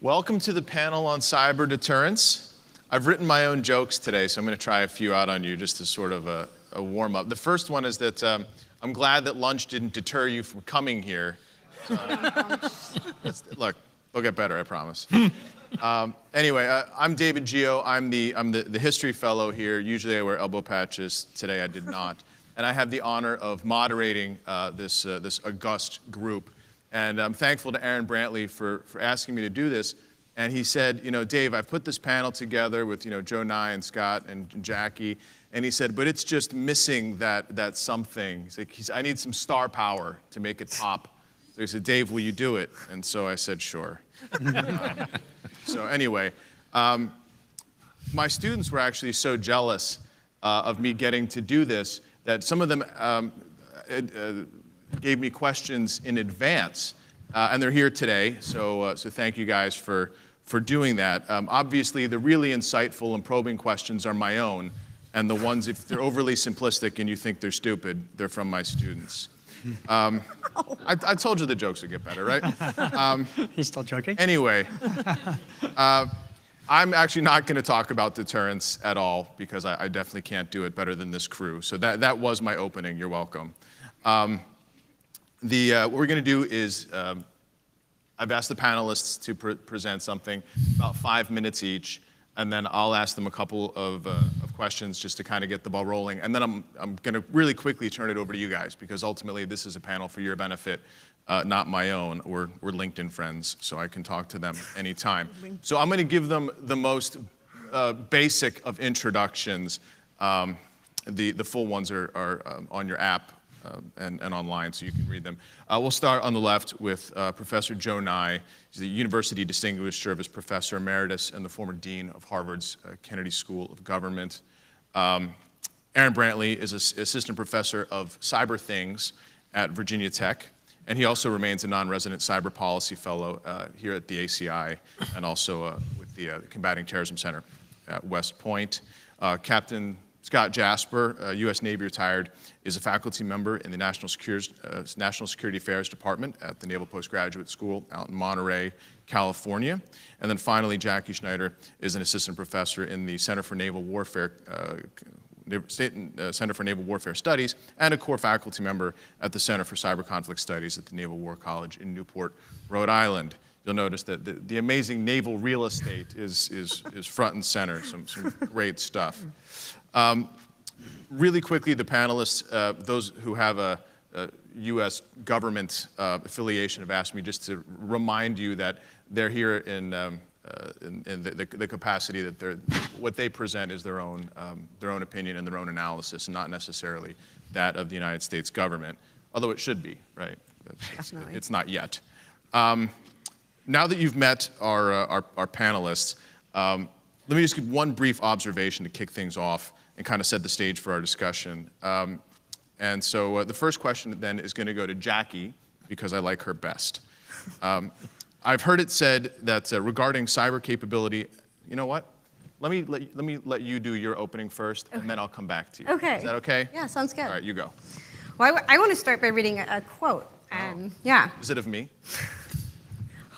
Welcome to the panel on cyber deterrence. I've written my own jokes today, so I'm going to try a few out on you just as sort of a warm-up. The first one is that I'm glad that lunch didn't deter you from coming here. Look, they'll get better, I promise. Anyway, I'm David Gio. I'm the history fellow here. Usually I wear elbow patches. Today I did not. And I have the honor of moderating this august group. And I'm thankful to Aaron Brantley for asking me to do this. And he said, you know, Dave, I've put this panel together with, Joe Nye and Scott and Jackie. And he said, but it's just missing that something. He's like, I need some star power to make it pop. So he said, Dave, will you do it? And so I said, sure. So anyway, my students were actually so jealous of me getting to do this that some of them gave me questions in advance, and they're here today. So thank you guys for doing that. Obviously, the really insightful and probing questions are my own, and the ones, if they're overly simplistic and you think they're stupid, they're from my students. I told you the jokes would get better, right? He's still joking? Anyway, I'm actually not going to talk about deterrence at all because I definitely can't do it better than this crew. So that was my opening. You're welcome. What we're going to do is I've asked the panelists to present something, about 5 minutes each, and then I'll ask them a couple of questions just to kind of get the ball rolling. And then I'm going to really quickly turn it over to you guys because ultimately this is a panel for your benefit, not my own. We're LinkedIn friends, so I can talk to them anytime. So I'm going to give them the most basic of introductions. The full ones are on your app and online, so you can read them. We'll start on the left with Professor Joe Nye. He's the University Distinguished Service Professor Emeritus and the former Dean of Harvard's Kennedy School of Government. Aaron Brantley is Assistant Professor of Cyber Things at Virginia Tech, and he also remains a non-resident Cyber Policy Fellow here at the ACI and also with the Combating Terrorism Center at West Point. Captain Scott Jasper, U.S. Navy retired, is a faculty member in the National Security Affairs Department at the Naval Postgraduate School out in Monterey, California. And then finally, Jackie Schneider is an assistant professor in the Center for Naval Warfare, Center for Naval Warfare Studies, and a core faculty member at the Center for Cyber Conflict Studies at the Naval War College in Newport, Rhode Island. You'll notice that the amazing naval real estate is front and center, some great stuff. Really quickly, the panelists, those who have a U.S. government affiliation have asked me just to remind you that they're here in the capacity that what they present is their own opinion and their own analysis, and not necessarily that of the United States government, although it should be, right? It's not yet. Now that you've met our panelists, let me just give one brief observation to kick things off and kind of set the stage for our discussion. And so the first question then is going to go to Jackie, because I like her best. I've heard it said that regarding cyber capability, you know what? Let me let you do your opening first, and then I'll come back to you. Okay. Is that okay? Yeah, sounds good. All right, you go. Well, I want to start by reading a quote. Yeah. Is it of me?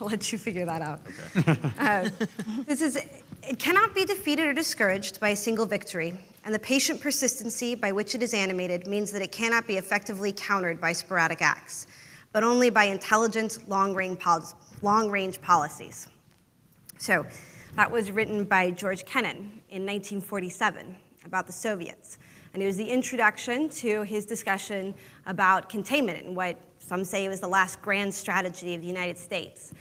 I'll let you figure that out. Okay. This is, it cannot be defeated or discouraged by a single victory, and the patient persistency by which it is animated means that it cannot be effectively countered by sporadic acts, but only by intelligent long-range policies. So that was written by George Kennan in 1947 about the Soviets. And it was the introduction to his discussion about containment and what some say was the last grand strategy of the United States.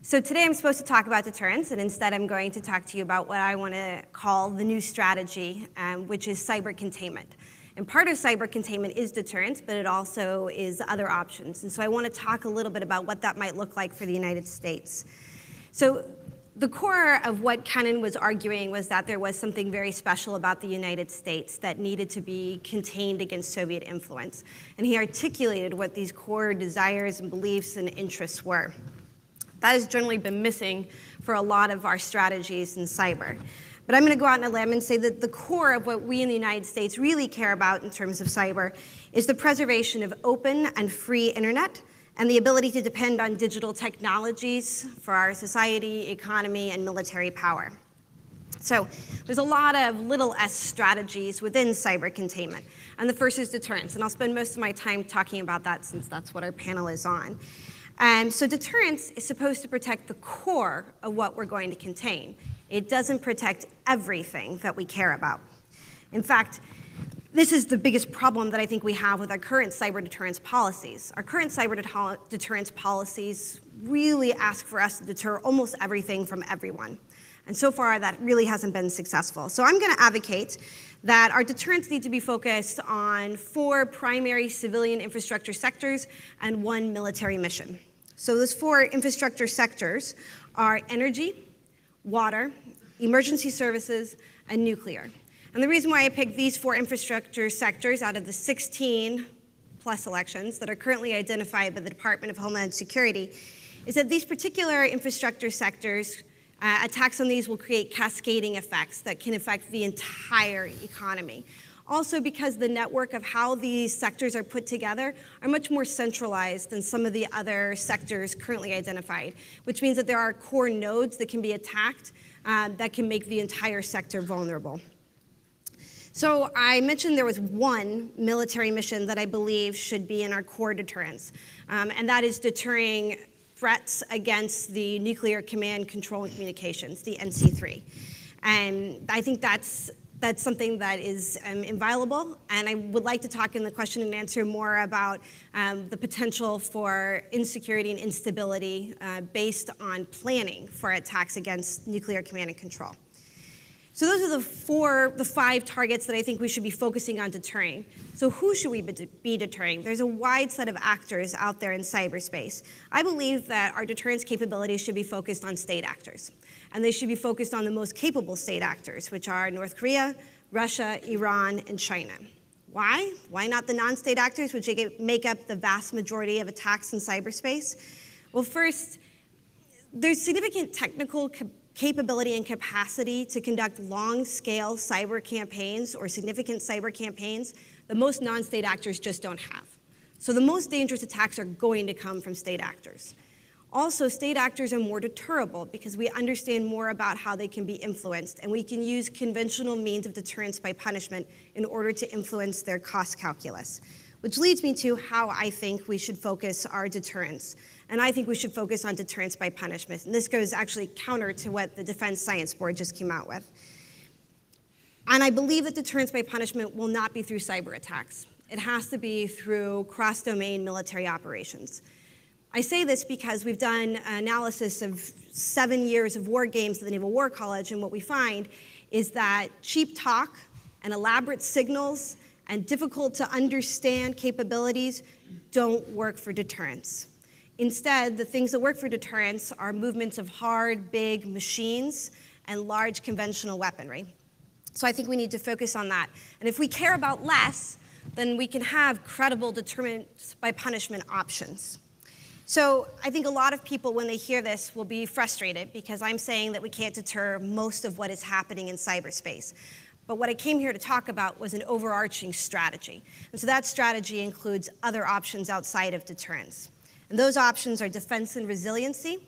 So today I'm supposed to talk about deterrence, and instead I'm going to talk to you about what I want to call the new strategy, which is cyber containment. And part of cyber containment is deterrence, but it also is other options. And so I want to talk a little bit about what that might look like for the United States. So the core of what Kennan was arguing was that there was something very special about the United States that needed to be contained against Soviet influence. And he articulated what these core desires and beliefs and interests were. That has generally been missing for a lot of our strategies in cyber. But I'm going to go out on a limb and say that the core of what we in the United States really care about in terms of cyber is the preservation of open and free internet and the ability to depend on digital technologies for our society, economy, and military power. So there's a lot of little s strategies within cyber containment. And the first is deterrence. And I'll spend most of my time talking about that since that's what our panel is on. So deterrence is supposed to protect the core of what we're going to contain. It doesn't protect everything that we care about. In fact, this is the biggest problem that I think we have with our current cyber deterrence policies. Our current cyber deterrence policies really ask for us to deter almost everything from everyone. And so far, that really hasn't been successful. So I'm going to advocate that our deterrence needs to be focused on 4 primary civilian infrastructure sectors and 1 military mission. So those 4 infrastructure sectors are energy, water, emergency services, and nuclear. And the reason why I picked these 4 infrastructure sectors out of the 16 plus elections that are currently identified by the Department of Homeland Security is that these particular infrastructure sectors, attacks on these will create cascading effects that can affect the entire economy. Also, because the network of how these sectors are put together are much more centralized than some of the other sectors currently identified, which means that there are core nodes that can be attacked that can make the entire sector vulnerable. So I mentioned there was 1 military mission that I believe should be in our core deterrence, and that is deterring threats against the nuclear command, control, and communications, the NC3. And I think that's something that is inviolable, and I would like to talk in the question and answer more about the potential for insecurity and instability based on planning for attacks against nuclear command and control. So those are the 5 targets that I think we should be focusing on deterring. So who should we be deterring? There's a wide set of actors out there in cyberspace. I believe that our deterrence capabilities should be focused on state actors. And they should be focused on the most capable state actors, which are North Korea, Russia, Iran, and China. Why? Why not the non-state actors, which make up the vast majority of attacks in cyberspace? Well, first, there's significant technical capability and capacity to conduct long-scale cyber campaigns or significant cyber campaigns that most non-state actors just don't have. So the most dangerous attacks are going to come from state actors. Also, state actors are more deterrable because we understand more about how they can be influenced, and we can use conventional means of deterrence by punishment in order to influence their cost calculus. Which leads me to how I think we should focus our deterrence. And I think we should focus on deterrence by punishment. And this goes actually counter to what the Defense Science Board just came out with. And I believe that deterrence by punishment will not be through cyber attacks. It has to be through cross-domain military operations. I say this because we've done an analysis of 7 years of war games at the Naval War College, and what we find is that cheap talk and elaborate signals and difficult to understand capabilities don't work for deterrence. Instead, the things that work for deterrence are movements of hard, big machines and large conventional weaponry. So I think we need to focus on that. And if we care about less, then we can have credible deterrence by punishment options. So I think a lot of people, when they hear this, will be frustrated because I'm saying that we can't deter most of what is happening in cyberspace. But what I came here to talk about was an overarching strategy. And so that strategy includes other options outside of deterrence. And those options are defense and resiliency,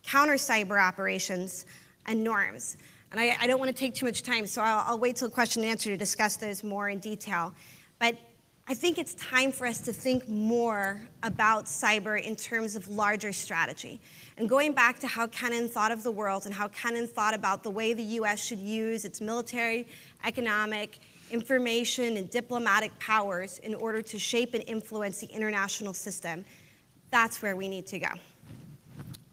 counter cyber operations, and norms. And I don't want to take too much time, so I'll wait till question and answer to discuss those more in detail. But I think it's time for us to think more about cyber in terms of larger strategy. And going back to how Kennan thought of the world and how Kennan thought about the way the US should use its military, economic, information, and diplomatic powers in order to shape and influence the international system, that's where we need to go.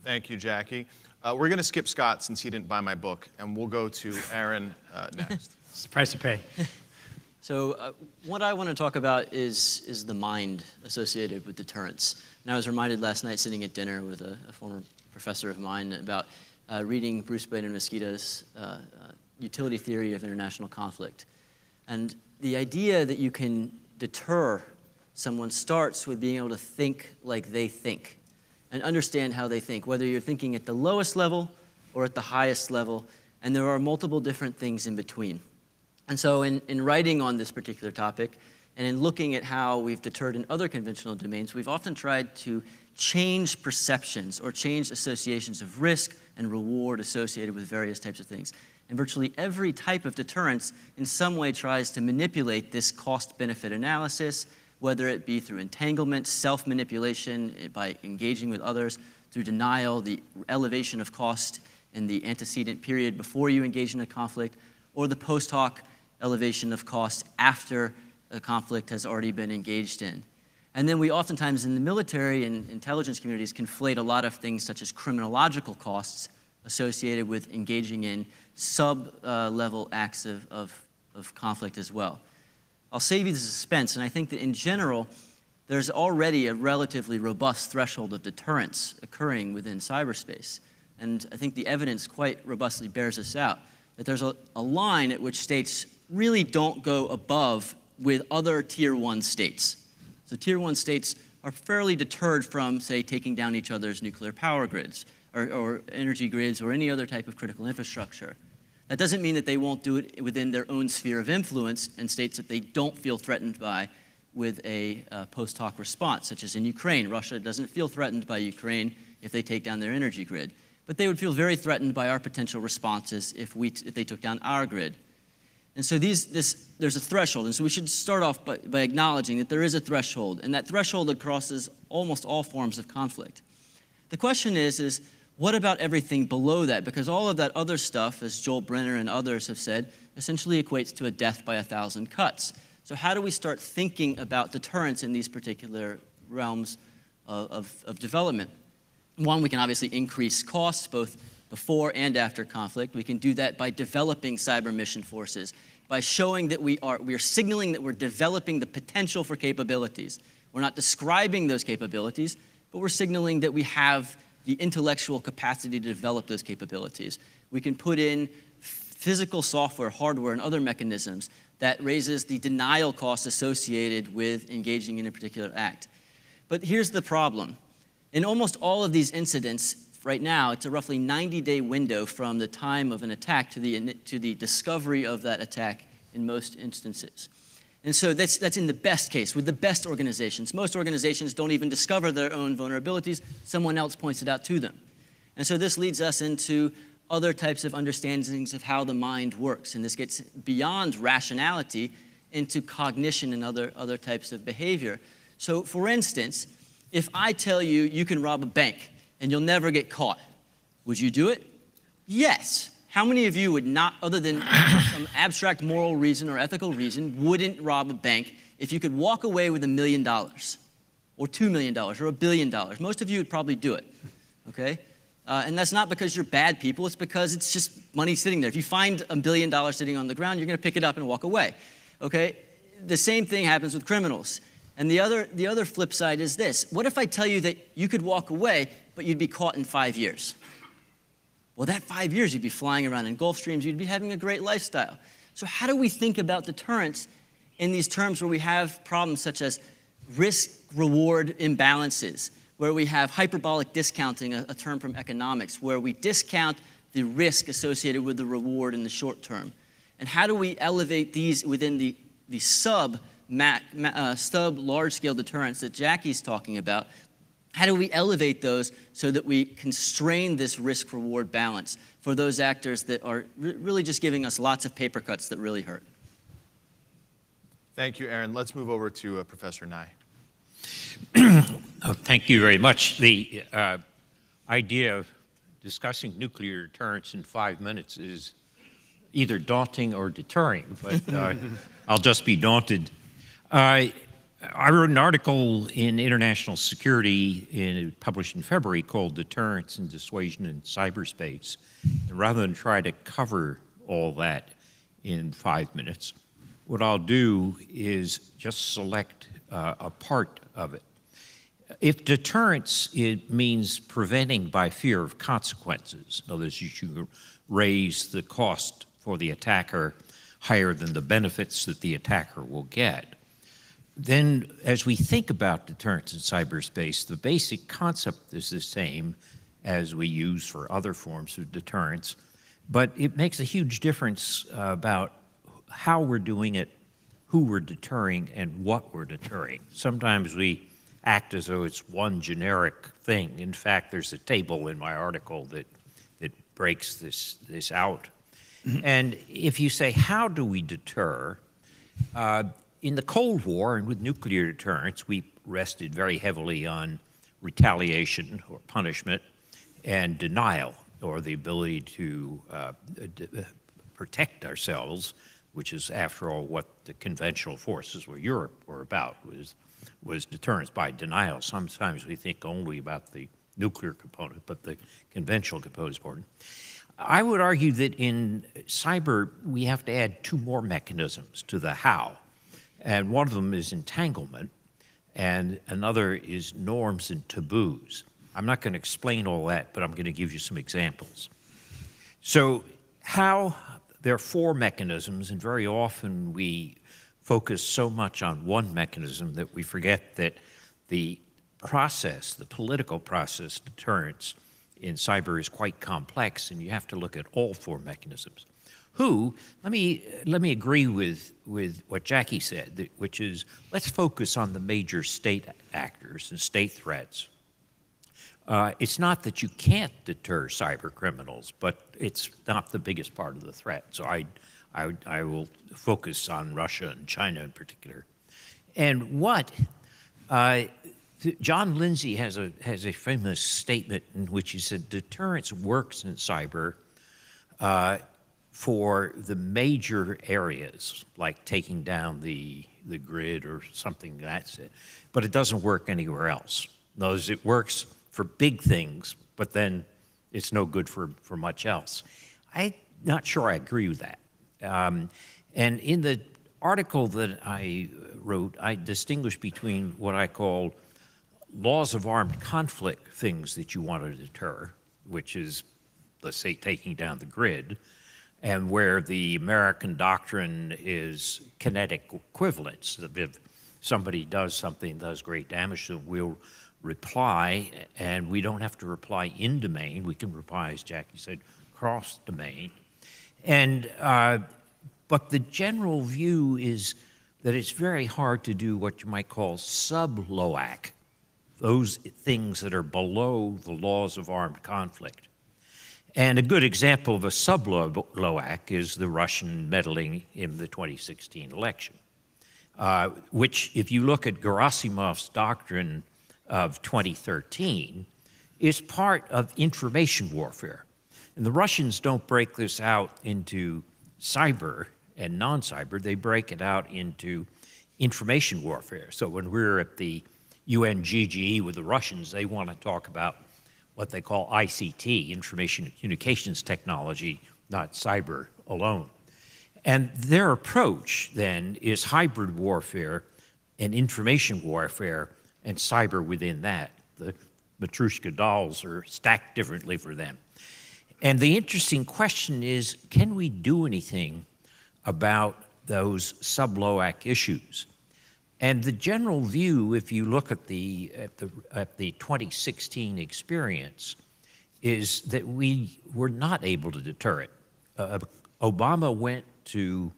Thank you, Jackie. We're going to skip Scott since he didn't buy my book, and we'll go to Aaron next. It's the price to pay. So what I want to talk about is the mind associated with deterrence. And I was reminded last night sitting at dinner with a former professor of mine about reading Bruce Baden Mesquita's utility theory of international conflict. And the idea that you can deter someone starts with being able to think like they think and understand how they think, whether you're thinking at the lowest level or at the highest level, and there are multiple different things in between. And so in writing on this particular topic, And in looking at how we've deterred in other conventional domains, we've often tried to change perceptions or change associations of risk and reward associated with various types of things. And virtually every type of deterrence in some way tries to manipulate this cost-benefit analysis, whether it be through entanglement, self-manipulation by engaging with others, through denial, the elevation of cost in the antecedent period before you engage in a conflict, or the post hoc elevation of cost after a conflict has already been engaged in. And then we oftentimes in the military and intelligence communities conflate a lot of things such as criminological costs associated with engaging in sub-level acts of conflict as well. I'll save you the suspense, and I think that in general, there's already a relatively robust threshold of deterrence occurring within cyberspace. And I think the evidence quite robustly bears this out, that there's a line at which states really don't go above with other tier 1 states. So tier 1 states are fairly deterred from, say, taking down each other's nuclear power grids or energy grids or any other type of critical infrastructure. That doesn't mean that they won't do it within their own sphere of influence in states that they don't feel threatened by with a post hoc response, such as in Ukraine. Russia doesn't feel threatened by Ukraine if they take down their energy grid. But they would feel very threatened by our potential responses if they took down our grid. And so there's a threshold, and so we should start off by acknowledging that there is a threshold, and that threshold crosses almost all forms of conflict. The question is what about everything below that? Because all of that other stuff, as Joel Brenner and others have said, essentially equates to a death by 1,000 cuts. So how do we start thinking about deterrence in these particular realms of development? One, we can obviously increase costs both before and after conflict. We can do that by developing cyber mission forces, by showing that we are signaling that we're developing the potential for capabilities. We're not describing those capabilities, but we're signaling that we have the intellectual capacity to develop those capabilities. We can put in physical software, hardware, and other mechanisms that raises the denial costs associated with engaging in a particular act. But here's the problem. In almost all of these incidents, right now, it's a roughly 90-day window from the time of an attack to the discovery of that attack in most instances. And so that's in the best case, with the best organizations. Most organizations don't even discover their own vulnerabilities. Someone else points it out to them. And so this leads us into other types of understandings of how the mind works. And this gets beyond rationality into cognition and other types of behavior. So for instance, if I tell you you can rob a bank and you'll never get caught, would you do it? Yes. How many of you would not, other than some abstract moral reason or ethical reason, wouldn't rob a bank if you could walk away with $1 million or $2 million or $1 billion? Most of you would probably do it, okay? And that's not because you're bad people, it's because it's just money sitting there. If you find $1 billion sitting on the ground, you're gonna pick it up and walk away, okay? The same thing happens with criminals. And the other flip side is this. What if I tell you that you could walk away, but you'd be caught in 5 years? Well, that 5 years, you'd be flying around in Gulf Streams, you'd be having a great lifestyle. So how do we think about deterrence in these terms where we have problems such as risk-reward imbalances, where we have hyperbolic discounting, a term from economics, where we discount the risk associated with the reward in the short term? And how do we elevate these within the large-scale deterrence that Jackie's talking about? How do we elevate those so that we constrain this risk-reward balance for those actors that are really just giving us lots of paper cuts that really hurt? Thank you, Aaron. Let's move over to Professor Nye. Thank you very much. The idea of discussing nuclear deterrence in 5 minutes is either daunting or deterring, but I'll just be daunted. I wrote an article in International Security published in February called Deterrence and Dissuasion in Cyberspace. And rather than try to cover all that in 5 minutes, what I'll do is just select a part of it. If deterrence, it means preventing by fear of consequences. In other words, you should raise the cost for the attacker higher than the benefits that the attacker will get. Then, as we think about deterrence in cyberspace, the basic concept is the same as we use for other forms of deterrence, but it makes a huge difference about how we're doing it, who we're deterring and what we're deterring. Sometimes we act as though it's one generic thing. In fact, there's a table in my article that breaks this out. And if you say, how do we deter? In the Cold War and with nuclear deterrence, we rested very heavily on retaliation or punishment and denial, or the ability to protect ourselves, which is, after all, what the conventional forces of Europe were about, was deterrence by denial. Sometimes we think only about the nuclear component, but the conventional component is important. I would argue that in cyber, we have to add two more mechanisms to the how. And one of them is entanglement, and another is norms and taboos. I'm not going to explain all that, but I'm going to give you some examples. So how, there are four mechanisms, and very often we focus so much on one mechanism that we forget that the process, the political process, deterrence in cyber is quite complex, and you have to look at all four mechanisms. Let me agree with what Jackie said, which is, let's focus on the major state actors and state threats. It's not that you can't deter cyber criminals, but it's not the biggest part of the threat. So I will focus on Russia and China in particular. And what John Lindsay has a famous statement in which he said deterrence works in cyber for the major areas, like taking down the grid or something, that's it. But it doesn't work anywhere else. Those, it works for big things, but then it's no good for much else. I'm not sure I agree with that. And in the article that I wrote, I distinguish between what I call laws of armed conflict, things that you want to deter, which is, let's say, taking down the grid, and where the American doctrine is kinetic equivalence. If somebody does something, does great damage, then we'll reply, and we don't have to reply in domain. We can reply, as Jackie said, cross domain. And but the general view is that it's very hard to do what you might call sub-LOAC, those things that are below the laws of armed conflict. And a good example of a sub-LOAC is the Russian meddling in the 2016 election, which, if you look at Gerasimov's doctrine of 2013, is part of information warfare. And the Russians don't break this out into cyber and non-cyber. They break it out into information warfare. So when we're at the UNGGE with the Russians, they want to talk about what they call ICT, information communications technology, not cyber alone. And their approach then is hybrid warfare and information warfare and cyber within that. The Matryoshka dolls are stacked differently for them. And the interesting question is, can we do anything about those sub-LOAC issues? And the general view, if you look at the 2016 experience, is that we were not able to deter it. Obama went to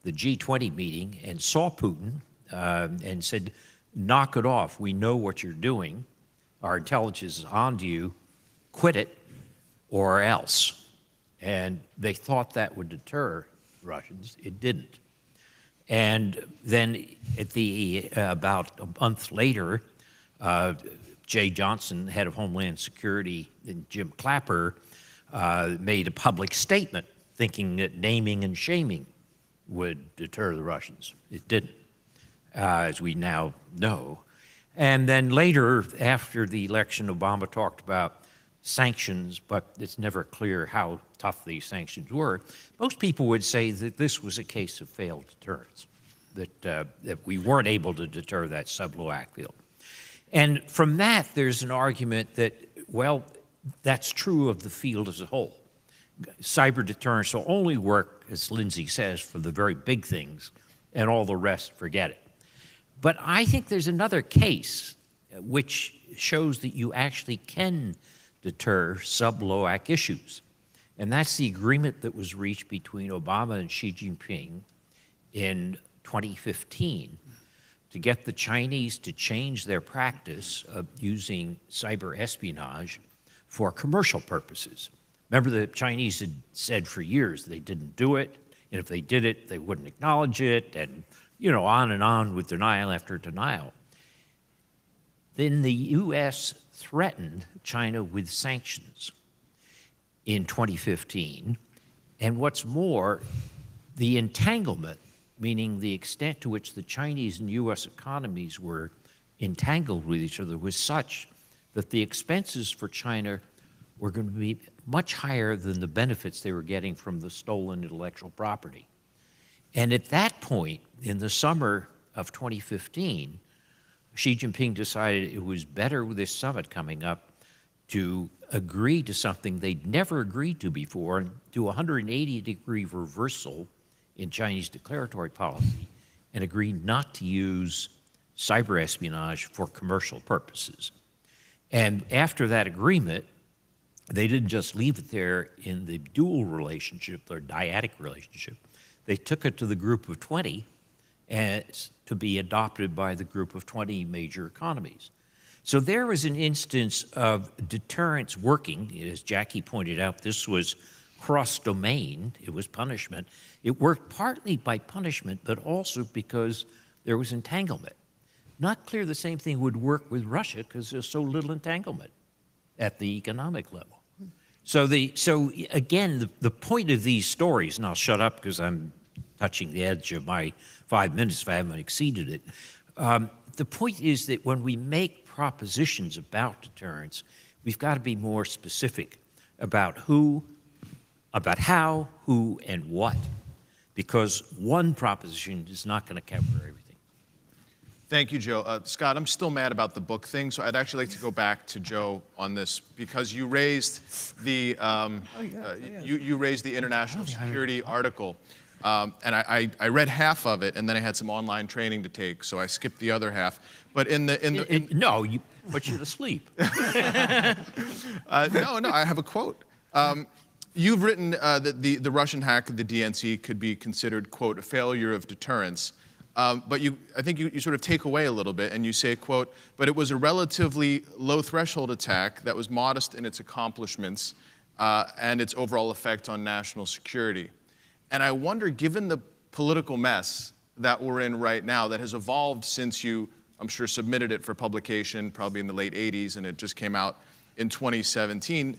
the G20 meeting and saw Putin and said, knock it off. We know what you're doing. Our intelligence is on to you. Quit it or else. And they thought that would deter Russians. It didn't. And then at about a month later, Jay Johnson, head of Homeland Security, and Jim Clapper made a public statement thinking that naming and shaming would deter the Russians. It didn't, as we now know. And then later, after the election, Obama talked about sanctions, but it's never clear how tough these sanctions were. Most people would say that this was a case of failed deterrence, that we weren't able to deter that sub-LOAC field. And from that, there's an argument that, well, that's true of the field as a whole. Cyber deterrence will only work, as Lindsay says, for the very big things, and all the rest, forget it. But I think there's another case which shows that you actually can deter sub-LOAC issues. And that's the agreement that was reached between Obama and Xi Jinping in 2015 to get the Chinese to change their practice of using cyber espionage for commercial purposes. Remember, the Chinese had said for years they didn't do it, and if they did it, they wouldn't acknowledge it, and on and on with denial after denial. Then the U.S. threatened China with sanctions in 2015, and what's more, the entanglement, meaning the extent to which the Chinese and U.S. economies were entangled with each other, was such that the expenses for China were going to be much higher than the benefits they were getting from the stolen intellectual property. And at that point, in the summer of 2015, Xi Jinping decided it was better with this summit coming up to agree to something they'd never agreed to before, and do a 180-degree reversal in Chinese declaratory policy and agree not to use cyber espionage for commercial purposes. And after that agreement, they didn't just leave it there in the dual relationship, or dyadic relationship. They took it to the group of 20 as to be adopted by the group of 20 major economies. So there was an instance of deterrence working. As Jackie pointed out, this was cross-domain. It was punishment. It worked partly by punishment, but also because there was entanglement. Not clear the same thing would work with Russia because there's so little entanglement at the economic level. So again, the point of these stories, and I'll shut up because I'm touching the edge of my 5 minutes if I haven't exceeded it. The point is that when we make propositions about deterrence, we've got to be more specific about how, who, and what, because one proposition is not going to cover everything. Thank you, Joe. Scott, I'm still mad about the book thing, so I'd actually like to go back to Joe on this, because you raised the you raised the international security article, and I read half of it, and then I had some online training to take, so I skipped the other half. But no, you put you to sleep. No, I have a quote. You've written that the Russian hack of the DNC could be considered, quote, a failure of deterrence. But I think you sort of take away a little bit, and you say, quote, but it was a relatively low threshold attack that was modest in its accomplishments and its overall effect on national security. And I wonder, given the political mess that we're in right now that has evolved since you, I'm sure, submitted it for publication probably in the late 80s, and it just came out in 2017,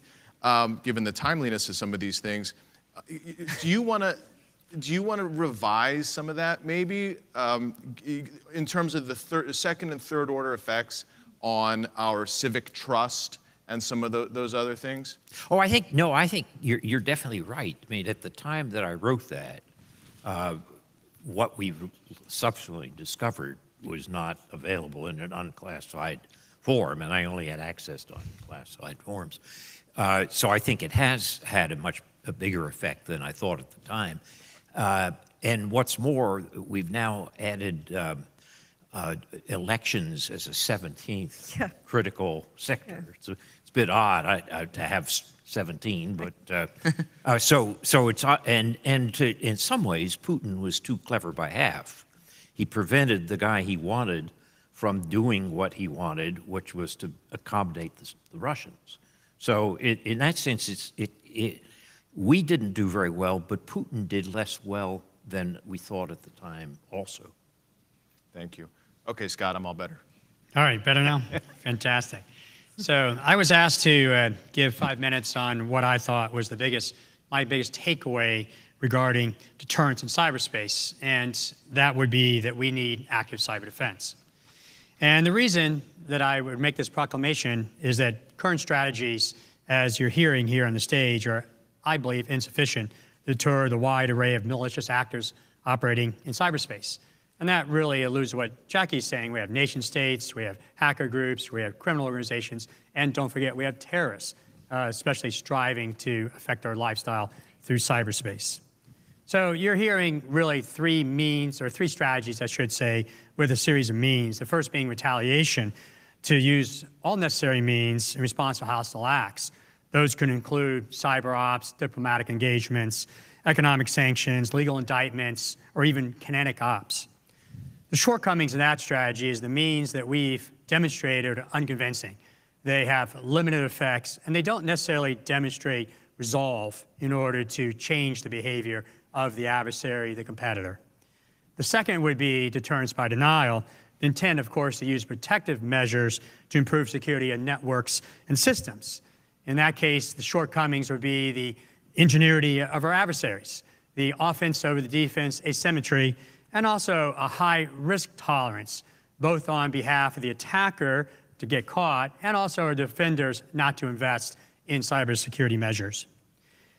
given the timeliness of some of these things, do you want to revise some of that, maybe, in terms of the second and third order effects on our civic trust and some of those other things? Oh, I think you're definitely right. I mean, at the time that I wrote that, what we subsequently discovered was not available in an unclassified form, and I only had access to unclassified forms. So I think it has had a bigger effect than I thought at the time. And what's more, we've now added elections as a 17th critical sector. It's a bit odd to have 17, but so it's in some ways Putin was too clever by half. He prevented the guy he wanted from doing what he wanted, which was to accommodate the Russians. So in that sense, we didn't do very well, but Putin did less well than we thought at the time also. Thank you. Okay, Scott, I'm all better. All right, better now? Fantastic. So I was asked to give 5 minutes on what I thought was my biggest takeaway regarding deterrence in cyberspace, and that would be that we need active cyber defense. And the reason that I would make this proclamation is that current strategies, as you're hearing here on the stage, are, I believe, insufficient to deter the wide array of malicious actors operating in cyberspace. And that really alludes to what Jackie's saying. We have nation states, we have hacker groups, we have criminal organizations, and don't forget, we have terrorists, especially striving to affect our lifestyle through cyberspace. So you're hearing really three strategies, I should say, with a series of means. The first being retaliation, to use all necessary means in response to hostile acts. Those could include cyber ops, diplomatic engagements, economic sanctions, legal indictments, or even kinetic ops. The shortcomings in that strategy is the means that we've demonstrated are unconvincing. They have limited effects, and they don't necessarily demonstrate resolve in order to change the behavior of the adversary, the competitor. The second would be deterrence by denial. The intent, of course, to use protective measures to improve security of networks and systems. In that case, the shortcomings would be the ingenuity of our adversaries, the offense over the defense asymmetry, and also a high risk tolerance, both on behalf of the attacker to get caught and also our defenders not to invest in cybersecurity measures.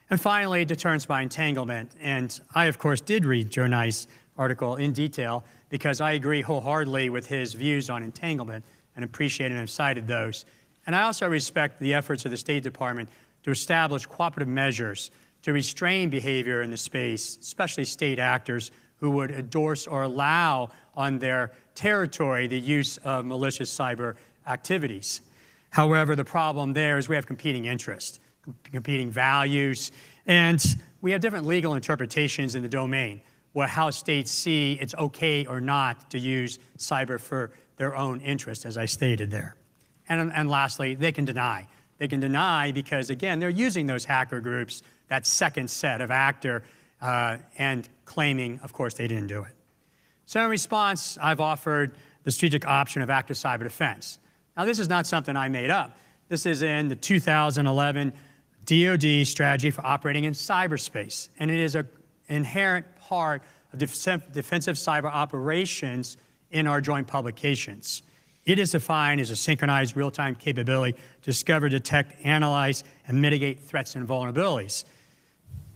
And finally, deterrence by entanglement. And I, of course, did read Joe Nye's article in detail because I agree wholeheartedly with his views on entanglement and appreciate and have cited those. And I also respect the efforts of the State Department to establish cooperative measures to restrain behavior in the space, especially state actors who would endorse or allow on their territory the use of malicious cyber activities. However, the problem there is we have competing interests, competing values, and we have different legal interpretations in the domain, how states see it's okay or not to use cyber for their own interest, as I stated there. And lastly, they can deny. They can deny because, again, they're using those hacker groups, that second set of actor, and claiming, of course, they didn't do it. So in response, I've offered the strategic option of active cyber defense. Now, this is not something I made up. This is in the 2011 DoD strategy for operating in cyberspace, and it is an inherent part of defensive cyber operations in our joint publications. It is defined as a synchronized real-time capability to discover, detect, analyze, and mitigate threats and vulnerabilities.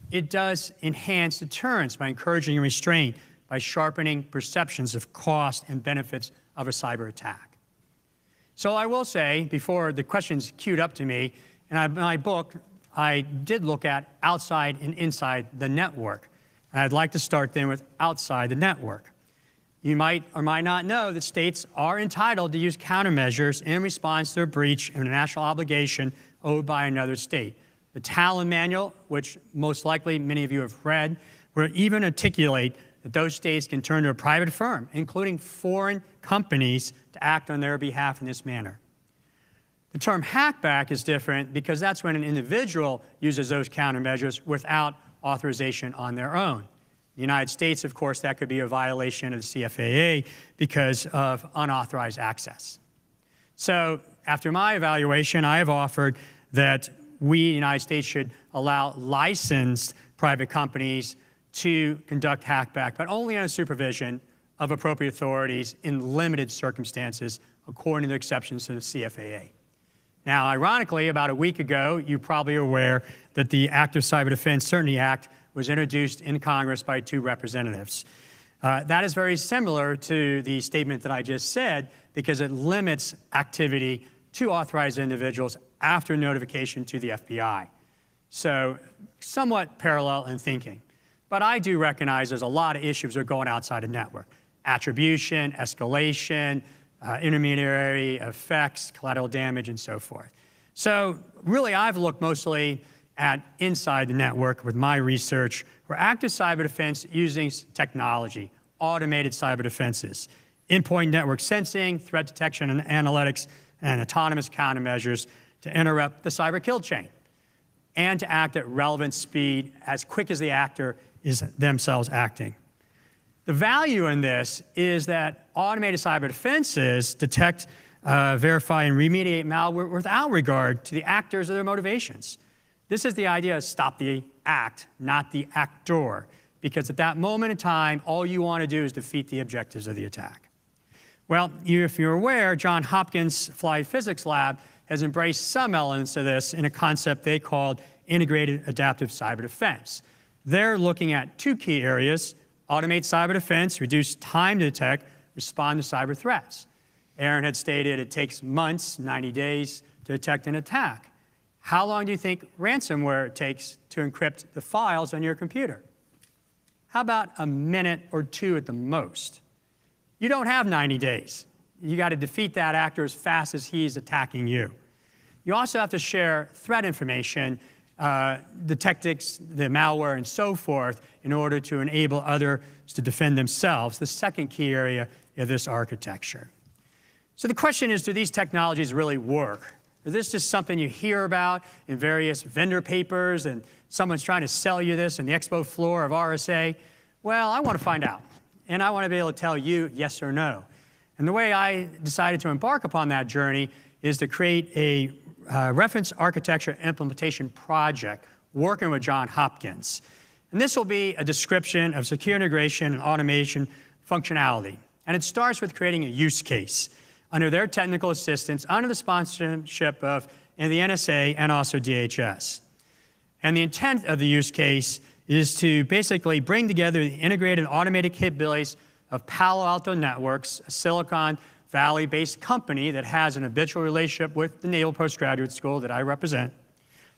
It does enhance deterrence by encouraging restraint, by sharpening perceptions of cost and benefits of a cyber attack. So I will say, before the questions queued up to me, in my book, I did look at outside and inside the network. And I'd like to start then with outside the network. You might or might not know that states are entitled to use countermeasures in response to a breach of a national obligation owed by another state. The Talon Manual, which most likely many of you have read, will even articulate that those states can turn to a private firm, including foreign companies, to act on their behalf in this manner. The term hackback is different because that's when an individual uses those countermeasures without authorization on their own. In the United States, of course, that could be a violation of the CFAA because of unauthorized access. So after my evaluation, I have offered that we, the United States, should allow licensed private companies to conduct hackback, but only under supervision of appropriate authorities in limited circumstances, according to the exceptions to the CFAA. Now, ironically, about a week ago, you're probably aware that the Active Cyber Defense Certainty Act was introduced in Congress by 2 representatives. That is very similar to the statement that I just said because it limits activity to authorized individuals after notification to the FBI. So somewhat parallel in thinking. But I do recognize there's a lot of issues that are going outside the network. Attribution, escalation, intermediary effects, collateral damage, and so forth. So really, I've looked mostly at inside the network with my research for active cyber defense using technology, automated cyber defenses, endpoint network sensing, threat detection and analytics, and autonomous countermeasures to interrupt the cyber kill chain, and to act at relevant speed as quick as the actor is themselves acting. The value in this is that automated cyber defenses detect, verify, and remediate malware without regard to the actors or their motivations. This is the idea of stop the act, not the actor, because at that moment in time, all you want to do is defeat the objectives of the attack. Well, if you're aware, Johns Hopkins Flight Physics Lab has embraced some elements of this in a concept they called integrated adaptive cyber defense. They're looking at 2 key areas: automate cyber defense, reduce time to detect, respond to cyber threats. Aaron had stated it takes months, 90 days, to detect an attack. How long do you think ransomware takes to encrypt the files on your computer? How about a minute or 2 at the most? You don't have 90 days. You got to defeat that actor as fast as he's attacking you. You also have to share threat information, the tactics, the malware, and so forth, in order to enable others to defend themselves. The second key area of this architecture. So the question is, do these technologies really work? Is this just something you hear about in various vendor papers and someone's trying to sell you this in the expo floor of RSA? Well, I want to find out. And I want to be able to tell you yes or no. And the way I decided to embark upon that journey is to create a reference architecture implementation project working with Johns Hopkins. And this will be a description of secure integration and automation functionality. And it starts with creating a use case under their technical assistance, under the sponsorship of the NSA and also DHS. And the intent of the use case is to basically bring together the integrated automated capabilities of Palo Alto Networks, a Silicon Valley-based company that has an habitual relationship with the Naval Postgraduate School that I represent,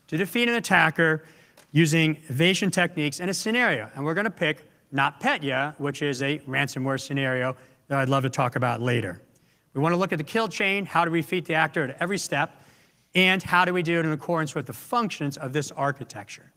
to defeat an attacker using evasion techniques in a scenario. And we're going to pick NotPetya, which is a ransomware scenario that I'd love to talk about later. We want to look at the kill chain, how do we defeat the actor at every step, and how do we do it in accordance with the functions of this architecture.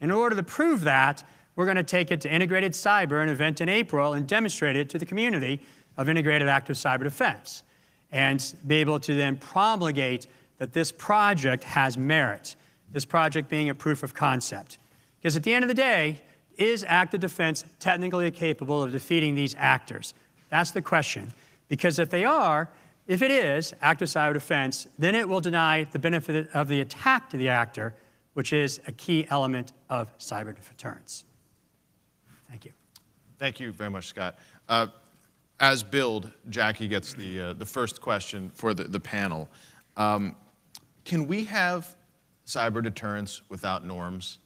In order to prove that, we're going to take it to Integrated Cyber, an event in April, and demonstrate it to the community of integrated active cyber defense, and be able to then promulgate that this project has merit, this project being a proof of concept. Because at the end of the day, is active defense technically capable of defeating these actors? That's the question. Because if they are, if it is active cyber defense, then it will deny the benefit of the attack to the actor, which is a key element of cyber deterrence. Thank you. Thank you very much, Scott. As billed, Jackie gets the first question for the panel. Can we have cyber deterrence without norms?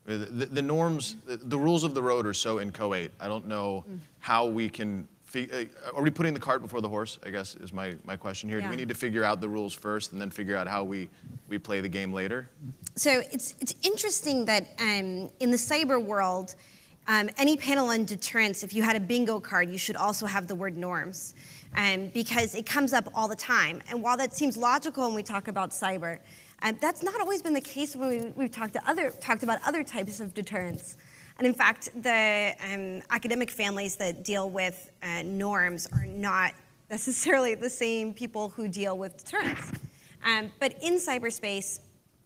The norms, the rules of the road are so inchoate. I don't know how we can, are we putting the cart before the horse, I guess is my question here. Yeah. Do we need to figure out the rules first and then figure out how we play the game later? So it's interesting that in the cyber world, any panel on deterrence, if you had a bingo card, you should also have the word norms, because it comes up all the time. And while that seems logical when we talk about cyber, that's not always been the case when we've talked about other types of deterrence. And in fact, the academic families that deal with norms are not necessarily the same people who deal with deterrence. But in cyberspace,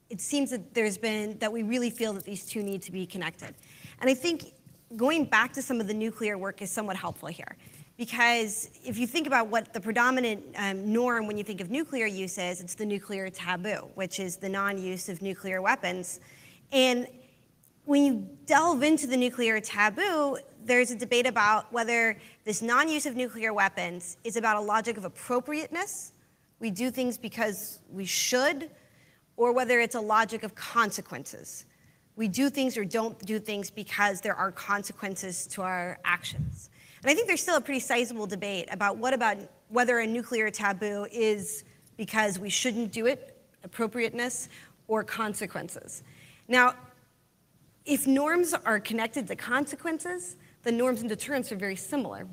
it seems that we really feel that these two need to be connected. And I think going back to some of the nuclear work is somewhat helpful here. Because if you think about what the predominant norm when you think of nuclear use is, it's the nuclear taboo, which is the non-use of nuclear weapons. And when you delve into the nuclear taboo, there's a debate about whether this non-use of nuclear weapons is about a logic of appropriateness, we do things because we should, or whether it's a logic of consequences. We do things or don't do things because there are consequences to our actions. And I think there's still a pretty sizable debate about whether a nuclear taboo is because we shouldn't do it, appropriateness, or consequences. Now, if norms are connected to consequences, then norms and deterrence are very similar.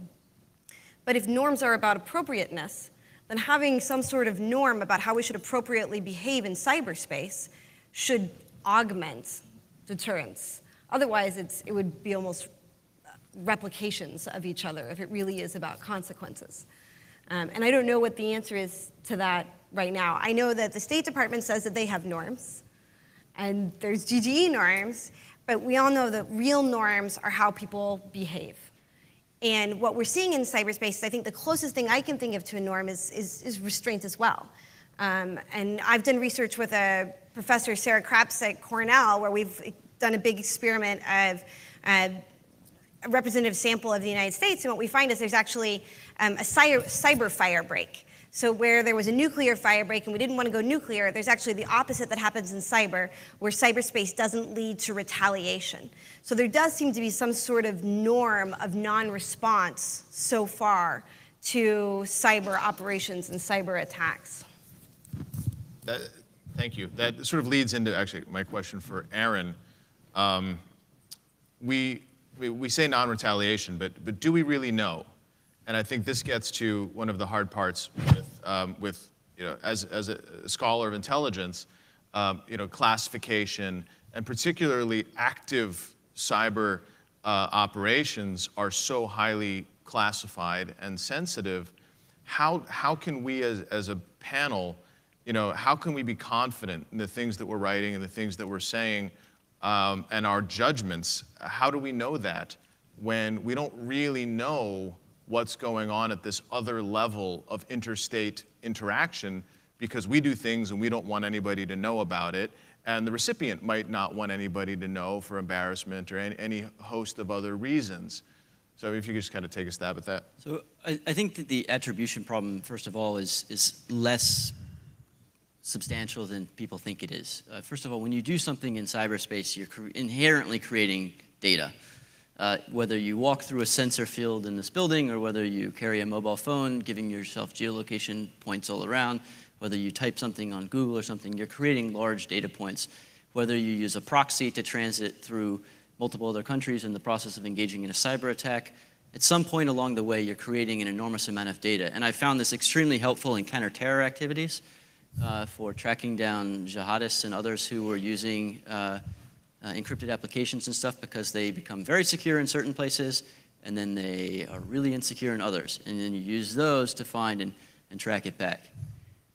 But if norms are about appropriateness, then having some sort of norm about how we should appropriately behave in cyberspace should augment deterrence. Otherwise, it would be almost replications of each other if it really is about consequences. And I don't know what the answer is to that right now. I know that the State Department says that they have norms, and there's GGE norms, but we all know that real norms are how people behave. And what we're seeing in cyberspace, I think the closest thing I can think of to a norm is restraint as well. And I've done research with a professor, Sarah Krapps at Cornell, where we've done a big experiment of a representative sample of the United States, and what we find is there's actually a cyber fire break. So where there was a nuclear fire break and we didn't want to go nuclear, there's actually the opposite that happens in cyber, where cyberspace doesn't lead to retaliation. So there does seem to be some sort of norm of non-response so far to cyber operations and cyber attacks. Thank you. That sort of leads into actually my question for Aaron. We say non-retaliation, but do we really know? And I think this gets to one of the hard parts with as a scholar of intelligence, classification, and particularly active cyber operations are so highly classified and sensitive, how can we as a panel, how can we be confident in the things that we're writing and the things that we're saying and our judgments? How do we know that when we don't really know what's going on at this other level of interstate interaction, because we do things and we don't want anybody to know about it, and the recipient might not want anybody to know for embarrassment or any host of other reasons. So if you could just kind of take a stab at that. So I think that the attribution problem, first of all, is less substantial than people think it is. First of all, when you do something in cyberspace, you're inherently creating data. Whether you walk through a sensor field in this building or whether you carry a mobile phone, giving yourself geolocation points all around, whether you type something on Google or something, you're creating large data points. Whether you use a proxy to transit through multiple other countries in the process of engaging in a cyber attack, at some point along the way, you're creating an enormous amount of data. And I found this extremely helpful in counter-terror activities for tracking down jihadists and others who were using encrypted applications and stuff, because they become very secure in certain places and then they are really insecure in others. And then you use those to find and track it back.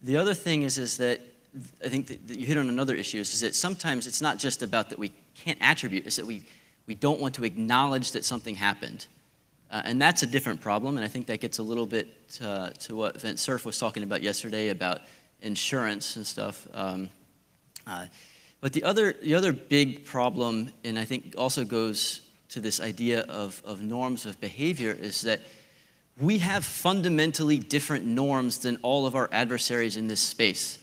The other thing is that I think that you hit on another issue, is that sometimes it's not just about that we can't attribute, it's that we don't want to acknowledge that something happened. And that's a different problem, and I think that gets a little bit to what Vint Cerf was talking about yesterday about insurance and stuff. But the other big problem, and I think also goes to this idea of norms of behavior, is that we have fundamentally different norms than all of our adversaries in this space.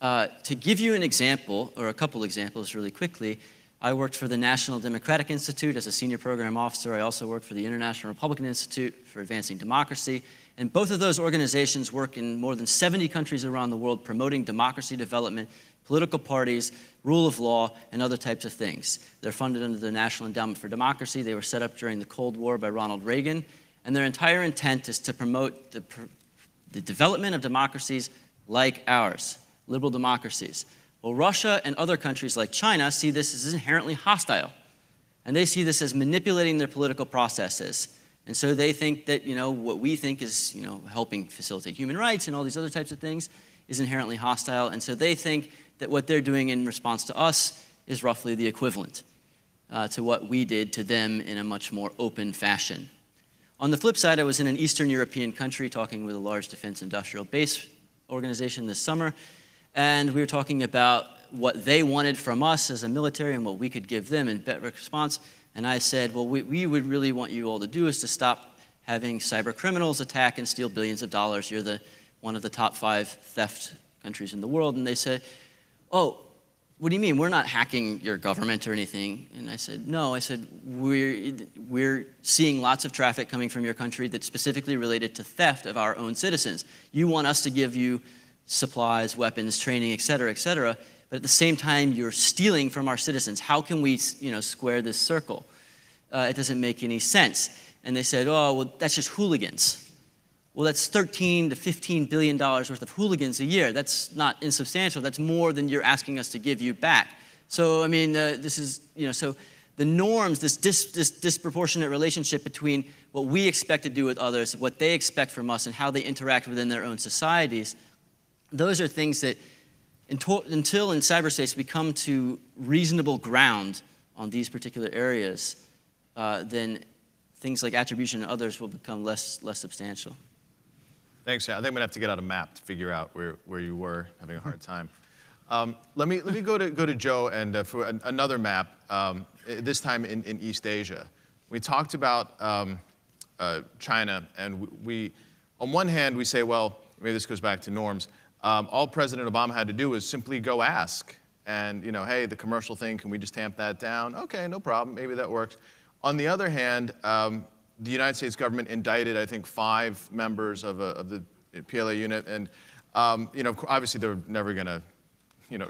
To give you an example, or a couple examples really quickly, I worked for the National Democratic Institute as a senior program officer. I also worked for the International Republican Institute for Advancing Democracy. And both of those organizations work in more than 70 countries around the world promoting democracy development, political parties, rule of law, and other types of things. They're funded under the National Endowment for Democracy. They were set up during the Cold War by Ronald Reagan. And their entire intent is to promote the development of democracies like ours, liberal democracies. Well, Russia and other countries like China see this as inherently hostile. And they see this as manipulating their political processes. And so they think that, what we think is, helping facilitate human rights and all these other types of things is inherently hostile. And so they think that what they're doing in response to us is roughly the equivalent to what we did to them in a much more open fashion. On the flip side, I was in an Eastern European country talking with a large defense industrial base organization this summer, and we were talking about what they wanted from us as a military and what we could give them in response. And I said, well, we would really want you all to do is to stop having cyber criminals attack and steal billions of dollars. You're one of the top 5 theft countries in the world. And they said, oh, what do you mean? We're not hacking your government or anything. And I said, no. I said, we're seeing lots of traffic coming from your country that's specifically related to theft of our own citizens. You want us to give you supplies, weapons, training, et cetera, but at the same time, you're stealing from our citizens. How can we, square this circle? It doesn't make any sense. And they said, oh, well, that's just hooligans. Well, that's $13 to $15 billion worth of hooligans a year. That's not insubstantial. That's more than you're asking us to give you back. So, I mean, this is, so the norms, this disproportionate relationship between what we expect to do with others, what they expect from us, and how they interact within their own societies, those are things that, until in cyberspace we come to reasonable ground on these particular areas, then things like attribution and others will become less substantial. Thanks, yeah. I think I'm gonna have to get out a map to figure out where you were having a hard time. Let me go to Joe and for another map. This time in East Asia. We talked about China, and we on one hand we say, well, maybe this goes back to norms. All President Obama had to do was simply go ask, and hey, the commercial thing, can we just tamp that down? Okay, no problem. Maybe that works. On the other hand, the United States government indicted, I think, 5 members of the PLA unit, and obviously they're never going to,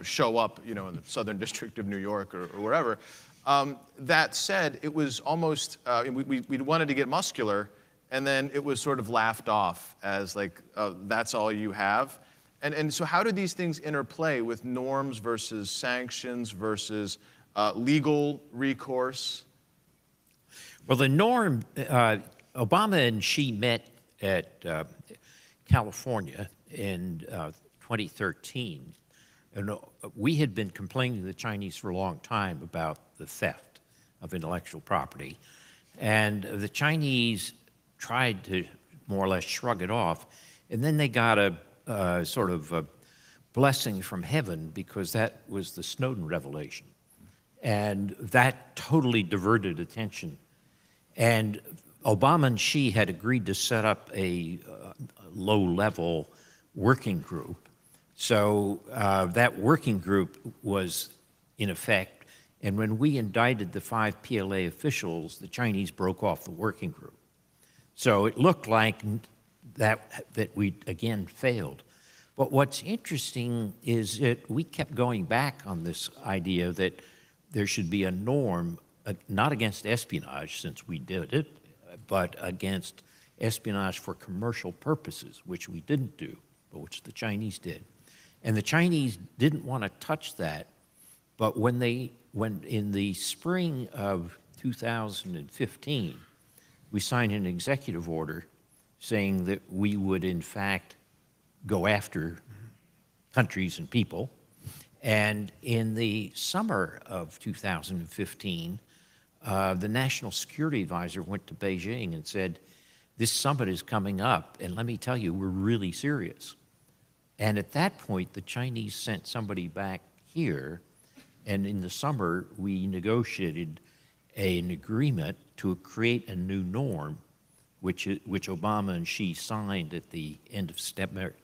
show up, in the Southern District of New York or wherever. That said, it was almost we wanted to get muscular, and then it was sort of laughed off as like that's all you have. And so how do these things interplay with norms versus sanctions versus legal recourse? Well, the norm Obama and Xi met at California in 2013, and we had been complaining to the Chinese for a long time about the theft of intellectual property, and the Chinese tried to more or less shrug it off, and then they got a sort of a blessing from heaven because that was the Snowden revelation, and that totally diverted attention. And Obama and Xi had agreed to set up a low-level working group. So that working group was in effect, and when we indicted the 5 PLA officials, the Chinese broke off the working group. So it looked like that we, again, failed. But what's interesting is that we kept going back on this idea that there should be a norm, not against espionage, since we did it, but against espionage for commercial purposes, which we didn't do, but which the Chinese did. And the Chinese didn't want to touch that, but when in the spring of 2015, we signed an executive order saying that we would, in fact, go after countries and people. And in the summer of 2015, the National Security Advisor went to Beijing and said, this summit is coming up, and let me tell you, we're really serious. And at that point, the Chinese sent somebody back here, and in the summer, we negotiated an agreement to create a new norm, which Obama and Xi signed at the end of September,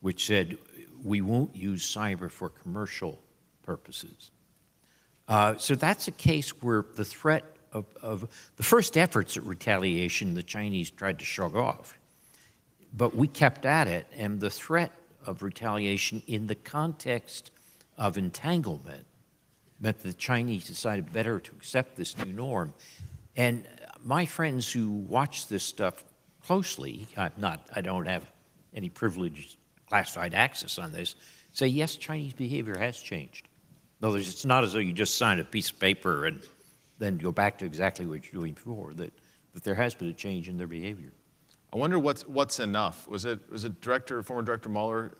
which said we won't use cyber for commercial purposes. So that's a case where the threat of the first efforts at retaliation, the Chinese tried to shrug off, but we kept at it, and the threat of retaliation in the context of entanglement meant the Chinese decided better to accept this new norm. And my friends who watch this stuff closely, I don't have any privileged classified access on this, say, yes, Chinese behavior has changed. In other words, it's not as though you just sign a piece of paper and then go back to exactly what you're doing before, that there has been a change in their behavior. I wonder what's enough. Was it former Director Mueller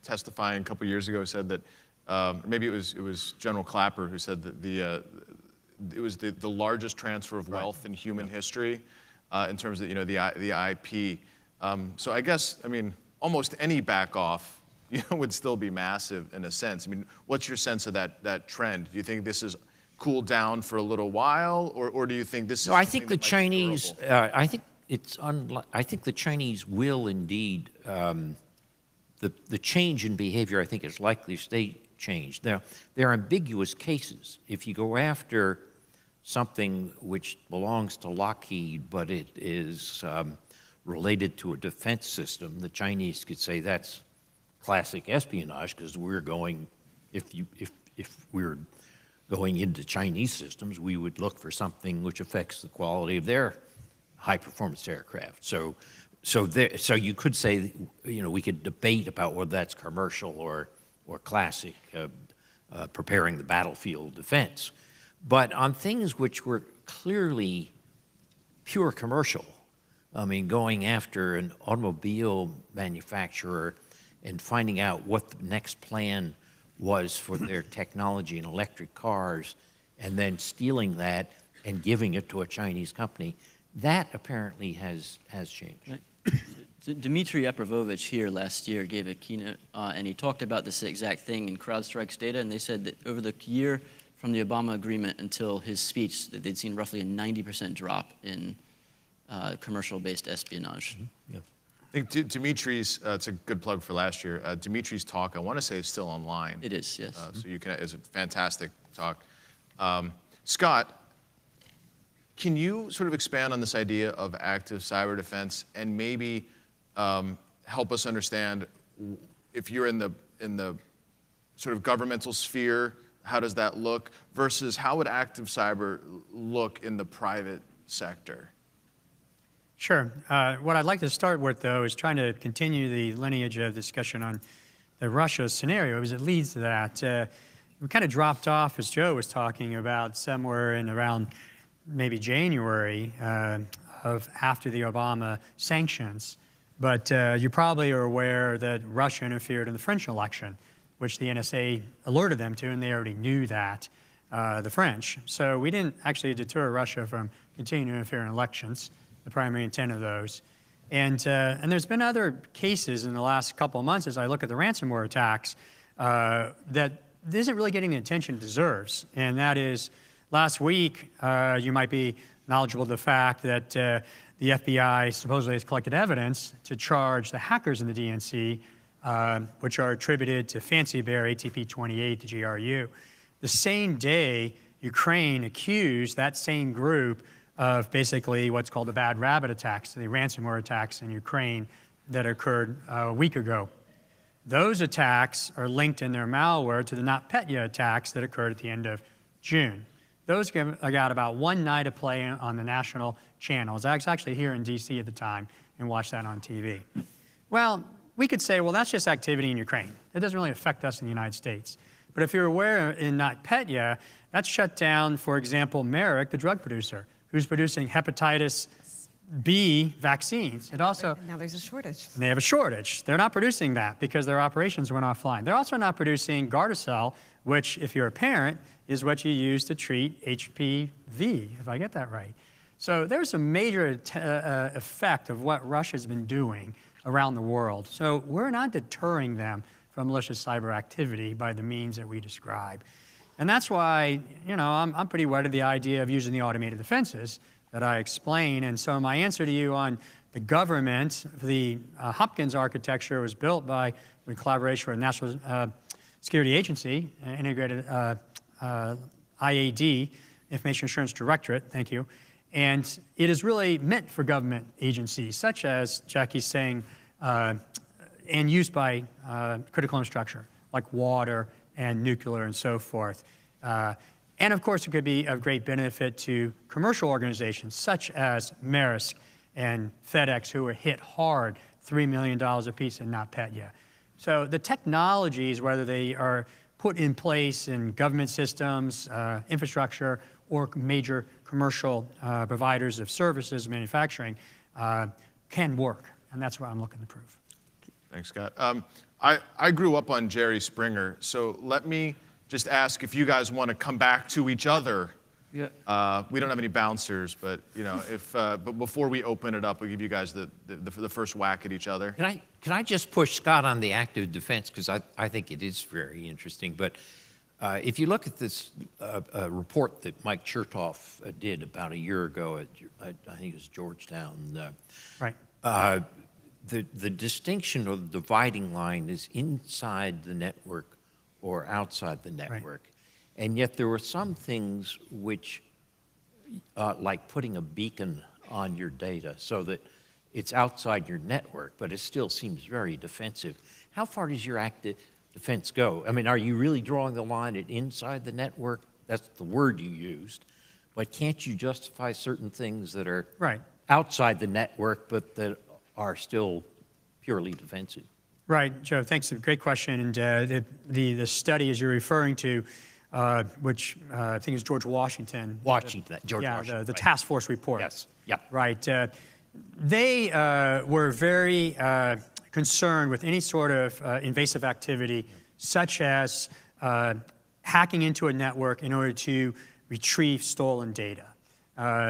testifying a couple years ago said that, maybe it was General Clapper who said that it was the largest transfer of wealth in human history in terms of the IP. So I guess, I mean, almost any back off would still be massive in a sense. I mean, what's your sense of that trend? Do you think this is cooled down for a little while, or do you think this is? No, I think the Chinese. I think the Chinese will indeed. The change in behavior, I think, is likely to stay changed. Now, there are ambiguous cases. If you go after something which belongs to Lockheed, but it is related to a defense system, the Chinese could say that's classic espionage because we're going. If we're going into Chinese systems, we would look for something which affects the quality of their high-performance aircraft. So you could say, we could debate about whether that's commercial or classic, preparing the battlefield defense. But on things which were clearly pure commercial, I mean, going after an automobile manufacturer and finding out what the next plan was for their technology in electric cars, and then stealing that and giving it to a Chinese company, that apparently has changed. Right. Dmitry Eprovovich here last year gave a keynote, and he talked about this exact thing in CrowdStrike's data, and they said that over the year from the Obama agreement until his speech, that they'd seen roughly a 90% drop in commercial-based espionage. Mm-hmm. Yeah. I think Dimitri's, it's a good plug for last year. Dimitri's talk, I want to say, is still online. It is, yes. So you can, it's a fantastic talk. Scott, can you sort of expand on this idea of active cyber defense and maybe help us understand if you're in the sort of governmental sphere, how does that look versus how would active cyber look in the private sector? Sure. What I'd like to start with, though, is trying to continue the lineage of discussion on the Russia scenario, because it leads to that. We kind of dropped off, as Joe was talking about, somewhere in around maybe January of after the Obama sanctions, but you probably are aware that Russia interfered in the French election, which the NSA alerted them to, and they already knew that, the French. So we didn't actually deter Russia from continuing to interfere in elections, the primary intent of those. And there's been other cases in the last couple of months as I look at the ransomware attacks that isn't really getting the attention it deserves. And that is, last week, you might be knowledgeable of the fact that the FBI supposedly has collected evidence to charge the hackers in the DNC, which are attributed to Fancy Bear, ATP-28, the GRU. The same day, Ukraine accused that same group of basically what's called the Bad Rabbit attacks, the ransomware attacks in Ukraine that occurred a week ago. Those attacks are linked in their malware to the NotPetya attacks that occurred at the end of June. Those got about one night of play on the national channels. I was actually here in DC at the time and watched that on TV. Well, we could say, well, that's just activity in Ukraine. It doesn't really affect us in the United States. But if you're aware, in NotPetya, that's shut down, for example, Merck, the drug producer, who's producing hepatitis B vaccines. It also, Now there's a shortage. they have a shortage. They're not producing that because their operations went offline. They're also not producing Gardasil, which, if you're a parent, is what you use to treat HPV, if I get that right. So there's a major effect of what Russia's been doing around the world. So we're not deterring them from malicious cyber activity by the means that we describe. And that's why, you know, I'm pretty wedded to the idea of using the automated defenses that I explain. And so my answer to you on the government, the Hopkins architecture was built by, in collaboration with the National Security Agency, integrated IAD, Information Assurance Directorate, thank you. And it is really meant for government agencies, such as Jackie's saying, and used by critical infrastructure, like water and nuclear and so forth. And of course, it could be of great benefit to commercial organizations, such as Maersk and FedEx, who were hit hard, $3 million apiece in NotPetya. So the technologies, whether they are put in place in government systems, infrastructure, or major commercial providers of services, manufacturing, can work. And that's what I'm looking to prove. Thanks, Scott. I grew up on Jerry Springer, so let me just ask if you guys want to come back to each other. Yeah. We don't have any bouncers, but you know, but before we open it up, we'll give you guys the first whack at each other. Can I just push Scott on the active defense, because I think it is very interesting. But if you look at this report that Mike Chertoff did about a year ago at, I think it was Georgetown. Right. The distinction or the dividing line is inside the network or outside the network. Right. And yet there were some things which, like putting a beacon on your data so that it's outside your network, but it still seems very defensive. How far does your active defense go? I mean, are you really drawing the line at inside the network? That's the word you used. But can't you justify certain things that are outside the network, but that are still purely defensive? Right, Joe, thanks. A great question. And the study, as you're referring to, which I think is George Washington. George Washington. The task force report. Yes, yeah. Right. They were very concerned with any sort of invasive activity, such as hacking into a network in order to retrieve stolen data.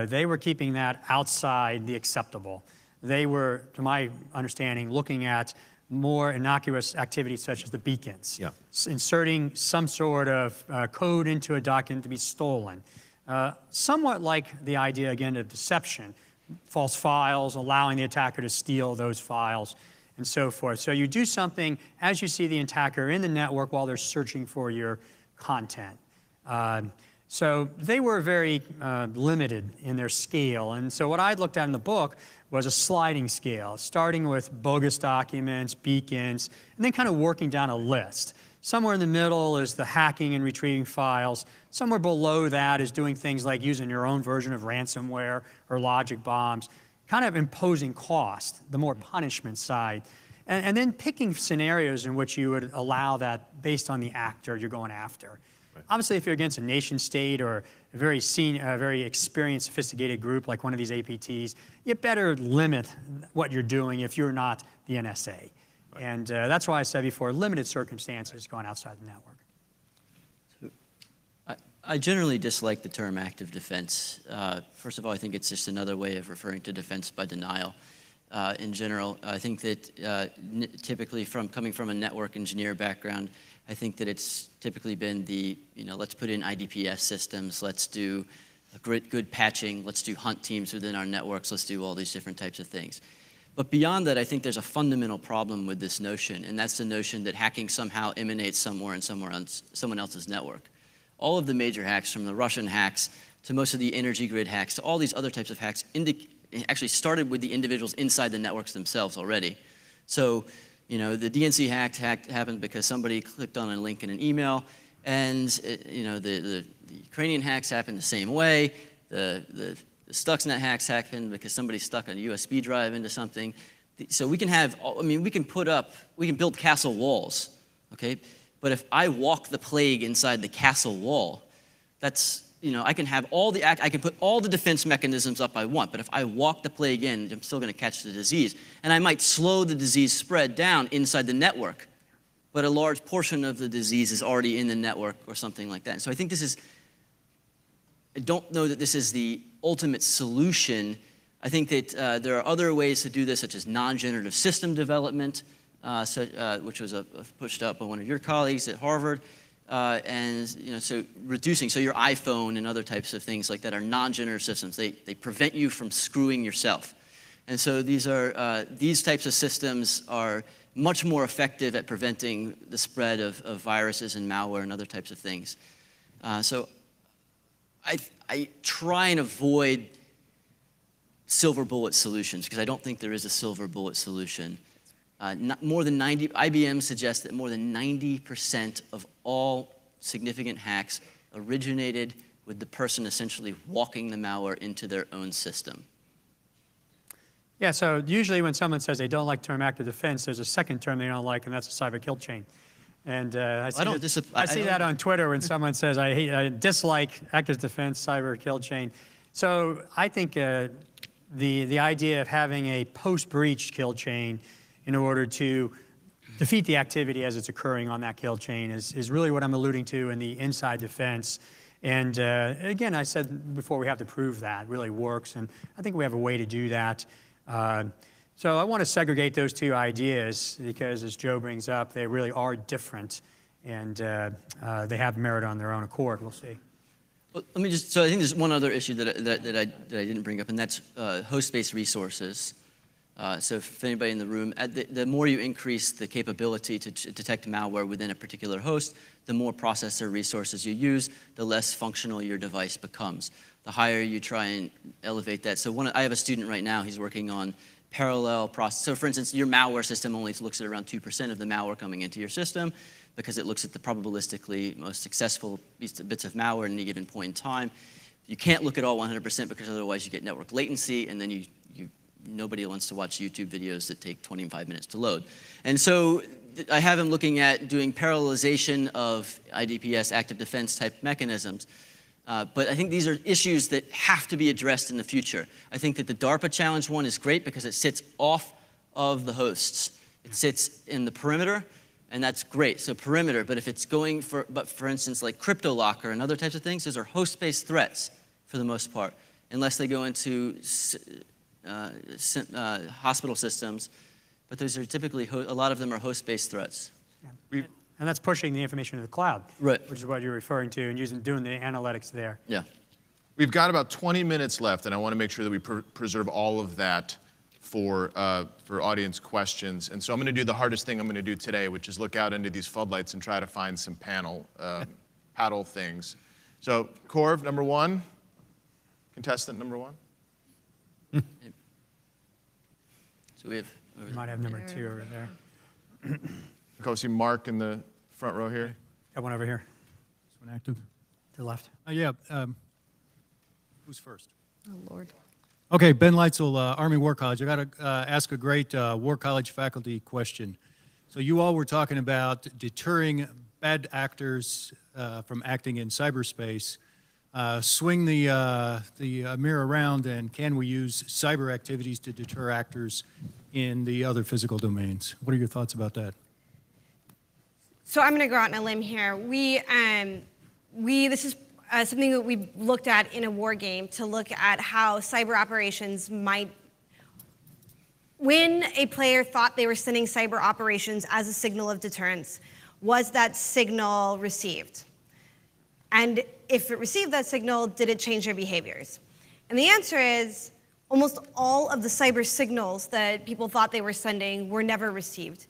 They were keeping that outside the acceptable. They were, to my understanding, looking at more innocuous activities such as the beacons, inserting some sort of code into a document to be stolen. Somewhat like the idea, again, of deception, false files, allowing the attacker to steal those files, and so forth. So you do something as you see the attacker in the network while they're searching for your content. So they were very limited in their scale. And so what I looked at in the book was a sliding scale, starting with bogus documents, beacons, and then kind of working down a list. Somewhere in the middle is the hacking and retrieving files. Somewhere below that is doing things like using your own version of ransomware or logic bombs, kind of imposing cost, the more punishment side. And then picking scenarios in which you would allow that based on the actor you're going after. Obviously, if you're against a nation state or a very very experienced, sophisticated group like one of these APTs, you better limit what you're doing if you're not the NSA. And that's why I said before, limited circumstances going outside the network. I generally dislike the term active defense. First of all, I think it's just another way of referring to defense by denial. In general, I think that typically coming from a network engineer background, I think that it's typically been let's put in IDPS systems, let's do good patching, let's do hunt teams within our networks, let's do all these different types of things. But beyond that, I think there's a fundamental problem with this notion, and that's the notion that hacking somehow emanates somewhere in someone else's network. All of the major hacks, from the Russian hacks to most of the energy grid hacks to all these other types of hacks, actually started with the individuals inside the networks themselves already. So, the DNC hack happened because somebody clicked on a link in an email, and the Ukrainian hacks happened the same way. The Stuxnet hacks happened because somebody stuck a USB drive into something. So we can we can build castle walls, okay? But if I walk the plague inside the castle wall, that's, I can have I can put all the defense mechanisms up I want, but if I walk the plague in, I'm still going to catch the disease. And I might slow the disease spread down inside the network, but a large portion of the disease is already in the network or something like that. And so I think I don't know that this is the ultimate solution. I think that there are other ways to do this, such as non-generative system development, which was pushed up by one of your colleagues at Harvard, and so reducing. So your iPhone and other types of things like that are non-generative systems. They prevent you from screwing yourself, and so these types of systems are much more effective at preventing the spread of viruses and malware and other types of things. So I try and avoid silver bullet solutions because I don't think there is a silver bullet solution. IBM suggests that more than 90% of all significant hacks originated with the person essentially walking the malware into their own system. Yeah, so usually when someone says they don't like the term active defense, there's a second term they don't like, and that's a cyber kill chain. And I see that on Twitter when someone says, I dislike active defense, cyber kill chain. So I think the idea of having a post-breach kill chain in order to defeat the activity as it's occurring on that kill chain is really what I'm alluding to in the inside defense. And again, I said before, we have to prove that really works, and I think we have a way to do that. So I want to segregate those two ideas because, as Joe brings up, they really are different, and they have merit on their own accord. We'll see. Well, so I think there's one other issue that I didn't bring up, and that's host-based resources. So if anybody in the room, the more you increase the capability to detect malware within a particular host, the more processor resources you use, the less functional your device becomes. The higher you try and elevate that. So I have a student right now, he's working on parallel process. So for instance, your malware system only looks at around 2% of the malware coming into your system because it looks at the probabilistically most successful bits of malware at any given point in time. You can't look at all 100% because otherwise you get network latency, and then nobody wants to watch YouTube videos that take 25 minutes to load. And so I have him looking at doing parallelization of IDPS, active defense type mechanisms. But I think these are issues that have to be addressed in the future. I think that the DARPA challenge one is great because it sits off of the hosts. It sits in the perimeter, and that's great. So perimeter, but if it's going for instance, like CryptoLocker and other types of things, those are host-based threats for the most part, unless they go into hospital systems. But those are typically, a lot of them are host-based threats. Yeah. And that's pushing the information to the cloud, right? Which is what you're referring to, and doing the analytics there. Yeah. We've got about 20 minutes left, and I want to make sure that we preserve all of that for audience questions. And so I'm going to do the hardest thing I'm going to do today, which is look out into these floodlights and try to find some paddle things. So Corv, number one. Contestant number one. So we have. We might have number two over there. Go see Mark in the front row here. Got one over here. This one active? To the left. Yeah. Who's first? Oh, Lord. Okay, Ben Leitzel, Army War College. I got to ask a great War College faculty question. So you all were talking about deterring bad actors from acting in cyberspace, swing the mirror around, and can we use cyber activities to deter actors in the other physical domains? What are your thoughts about that? So I'm going to go out on a limb here. This is something that we looked at in a war game to look at how cyber operations might. When a player thought they were sending cyber operations as a signal of deterrence, was that signal received? And if it received that signal, did it change their behaviors? And the answer is almost all of the cyber signals that people thought they were sending were never received.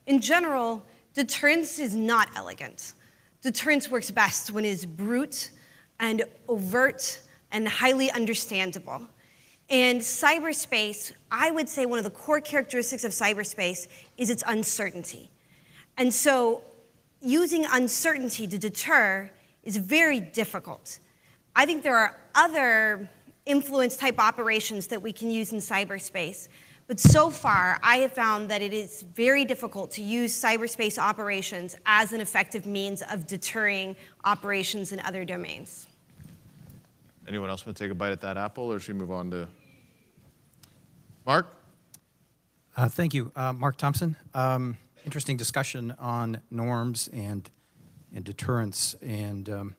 In general, deterrence is not elegant. Deterrence works best when it is brute and overt and highly understandable. And cyberspace, I would say one of the core characteristics of cyberspace is its uncertainty. And so using uncertainty to deter is very difficult. I think there are other influence type operations that we can use in cyberspace. But so far, I have found that it is very difficult to use cyberspace operations as an effective means of deterring operations in other domains. Anyone else want to take a bite at that apple, or should we move on to Mark? Thank you. Mark Thompson. Interesting discussion on norms and deterrence. And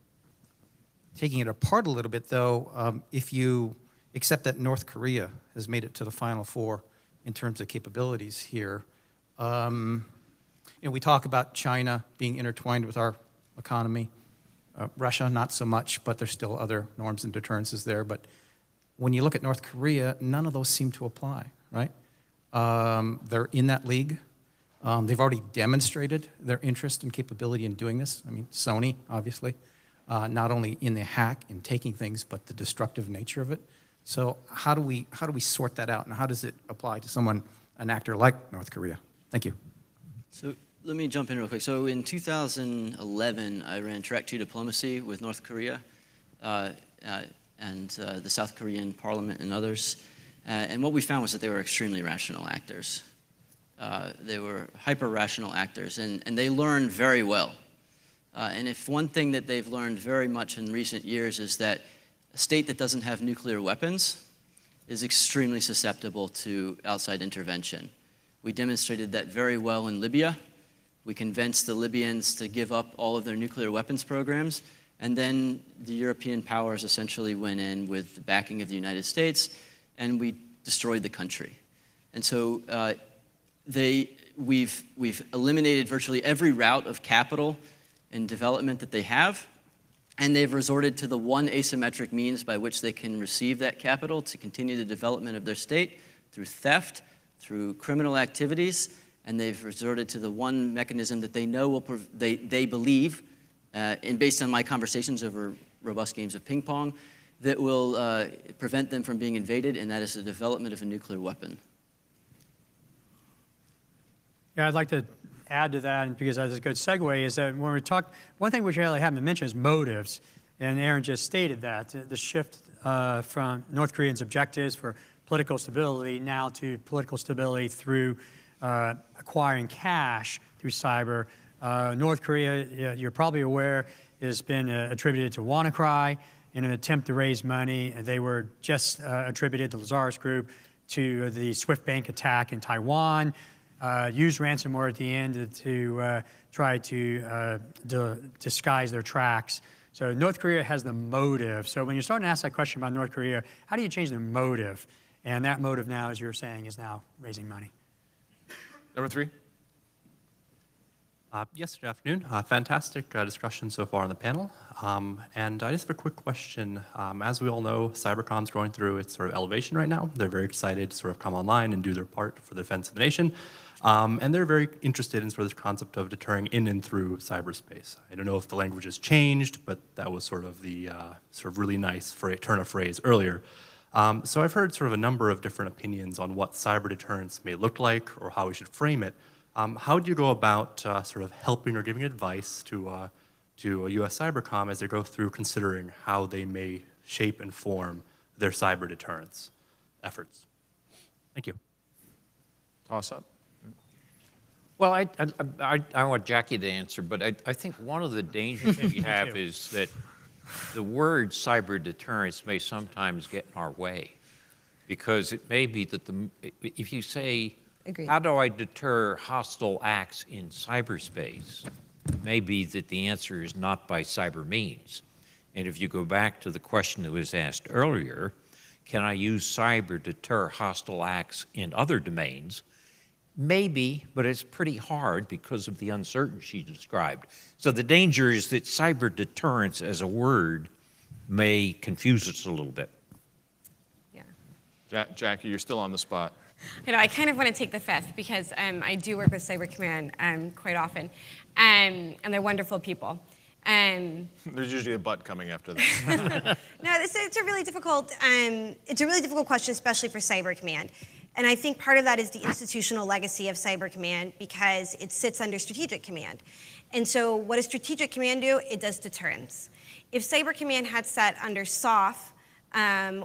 taking it apart a little bit, though, if you accept that North Korea has made it to the Final Four in terms of capabilities here, we talk about China being intertwined with our economy. Russia, not so much, but there's still other norms and deterrences there. But when you look at North Korea, none of those seem to apply, right? They're in that league. They've already demonstrated their interest and capability in doing this. I mean, Sony, obviously, not only in the hack and taking things, but the destructive nature of it. So how do we sort that out, and how does it apply to someone, an actor like North Korea? Thank you. So let me jump in real quick. So in 2011, I ran Track 2 diplomacy with North Korea and the South Korean parliament and others. And what we found was that they were extremely rational actors. They were hyper-rational actors, and they learned very well. And if one thing that they've learned very much in recent years is that a state that doesn't have nuclear weapons is extremely susceptible to outside intervention. We demonstrated that very well in Libya. We convinced the Libyans to give up all of their nuclear weapons programs, and then the European powers essentially went in with the backing of the United States, and we destroyed the country. And so we've eliminated virtually every route of capital and development that they have, and they've resorted to the one asymmetric means by which they can receive that capital to continue the development of their state through theft, through criminal activities, and they've resorted to the one mechanism that they know will, they believe, and based on my conversations over robust games of ping pong, that will prevent them from being invaded, and that is the development of a nuclear weapon. Yeah, I'd like to add to that, because that's a good segue, is that when we talk, one thing which I really haven't mentioned is motives. And Aaron just stated that, the shift from North Koreans' objectives for political stability now to political stability through acquiring cash through cyber. North Korea, you're probably aware, has been attributed to WannaCry in an attempt to raise money. They were just attributed to Lazarus Group to the Swift Bank attack in Taiwan. Use ransomware at the end to try to disguise their tracks. So North Korea has the motive. So when you're starting to ask that question about North Korea, how do you change the motive? And that motive now, as you're saying, is now raising money. Number 3. Yes, good afternoon. Fantastic discussion so far on the panel. And I just have a quick question. As we all know, CyberCom's going through its sort of elevation right now. They're very excited to sort of come online and do their part for the defense of the nation. And they're very interested in sort of this concept of deterring in and through cyberspace. I don't know if the language has changed, but that was sort of the sort of really nice turn of phrase earlier. So I've heard sort of a number of different opinions on what cyber deterrence may look like or how we should frame it. How do you go about sort of helping or giving advice to a U.S. Cybercom as they go through considering how they may shape and form their cyber deterrence efforts? Thank you. Toss up. Well, I want Jackie to answer, but I think one of the dangers we have is that the word cyber deterrence may sometimes get in our way, because it may be that if you say, Agreed. how do I deter hostile acts in cyberspace, it may be that the answer is not by cyber means. And if you go back to the question that was asked earlier, can I use cyber to deter hostile acts in other domains? Maybe, but it's pretty hard because of the uncertainty she described. So the danger is that cyber deterrence as a word may confuse us a little bit. Yeah. Jackie, you're still on the spot. You know, I kind of want to take the fifth because I do work with Cyber Command quite often, and they're wonderful people. There's usually a butt coming after that. No, it's a really difficult question, especially for Cyber Command. And I think part of that is the institutional legacy of Cyber Command because it sits under Strategic Command. And so what does Strategic Command do? It does deterrence. If Cyber Command had sat under SOF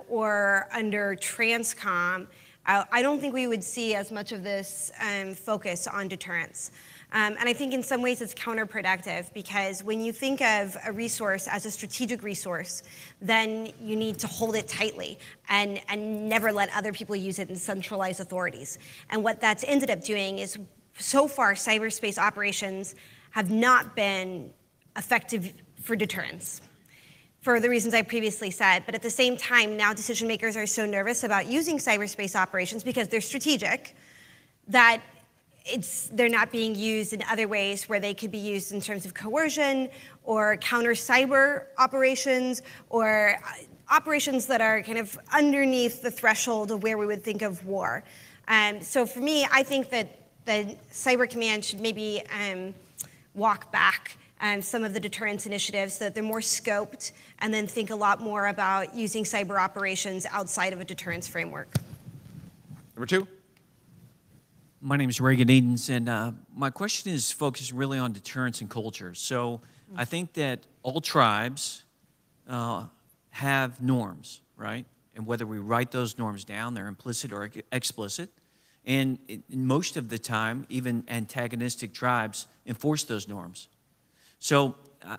or under Transcom, I don't think we would see as much of this focus on deterrence. And I think in some ways it's counterproductive because when you think of a resource as a strategic resource, then you need to hold it tightly and never let other people use it in centralized authorities. And what that's ended up doing is so far cyberspace operations have not been effective for deterrence for the reasons I previously said. But at the same time, now decision makers are so nervous about using cyberspace operations because they're strategic that they're not being used in other ways where they could be used in terms of coercion or counter cyber operations or operations that are kind of underneath the threshold of where we would think of war. So for me, I think that the Cyber Command should maybe walk back some of the deterrence initiatives so that they're more scoped and then think a lot more about using cyber operations outside of a deterrence framework. Number two. My name is Reagan Edens, and my question is focused really on deterrence and culture. So I think that all tribes have norms, right? And whether we write those norms down, they're implicit or explicit. And most of the time, even antagonistic tribes enforce those norms. So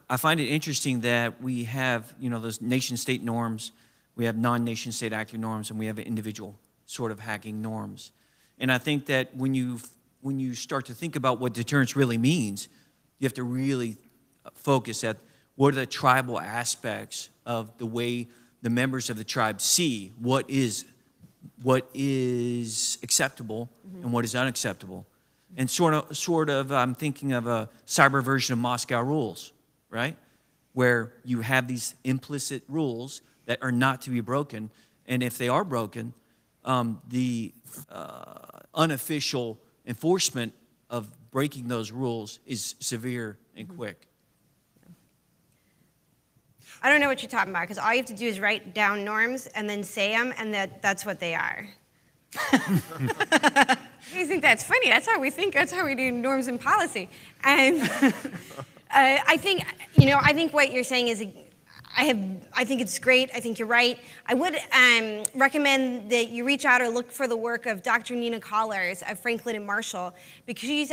I find it interesting that we have, those nation-state norms, we have non-nation-state acting norms, and we have individual sort of hacking norms. And I think that when you start to think about what deterrence really means, you have to really focus at what are the tribal aspects of the way the members of the tribe see what is acceptable and what is unacceptable. And sort of, I'm thinking of a cyber version of Moscow rules, right? Where you have these implicit rules that are not to be broken, and if they are broken, the unofficial enforcement of breaking those rules is severe and quick. I don't know what you're talking about because all you have to do is write down norms and then say them, and that's what they are. You think that's funny? That's how we think. That's how we do norms and policy. And I think what you're saying is, I think it's great. I think you're right. I would recommend that you reach out or look for the work of Dr. Nina Collars of Franklin and Marshall, because she's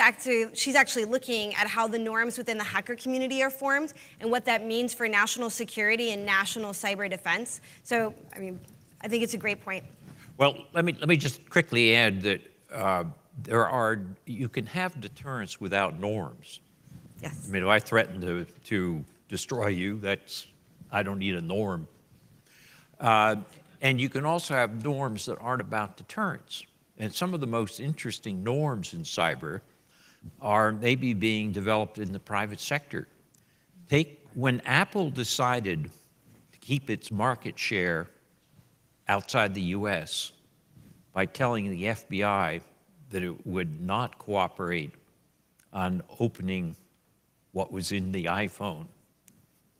actually looking at how the norms within the hacker community are formed and what that means for national security and national cyber defense. So, I think it's a great point. Well, let me just quickly add that you can have deterrence without norms. Yes. If I threaten to destroy you, I don't need a norm. And you can also have norms that aren't about deterrence. And some of the most interesting norms in cyber are maybe being developed in the private sector. When Apple decided to keep its market share outside the US by telling the FBI that it would not cooperate on opening what was in the iPhone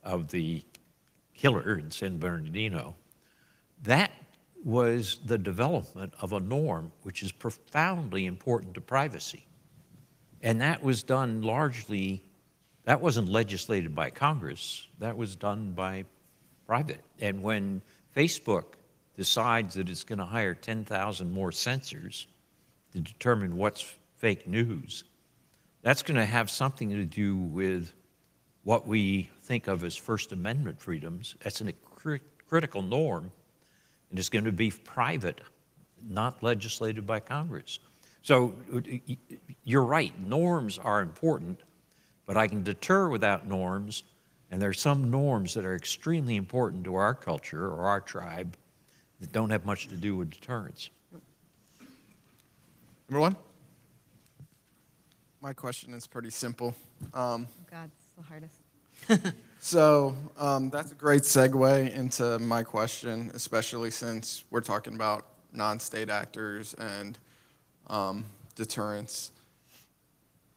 of the killer in San Bernardino, that was the development of a norm which is profoundly important to privacy. And that was done largely, that wasn't legislated by Congress, that was done by private. And when Facebook decides that it's going to hire 10,000 more censors to determine what's fake news, that's going to have something to do with what we think of as First Amendment freedoms. That's a critical norm, and it's going to be private, not legislated by Congress. So you're right, norms are important, but I can deter without norms, and there are some norms that are extremely important to our culture or our tribe that don't have much to do with deterrence. Number one? My question is pretty simple. God, it's the hardest. That's a great segue into my question, especially since we're talking about non-state actors and deterrence.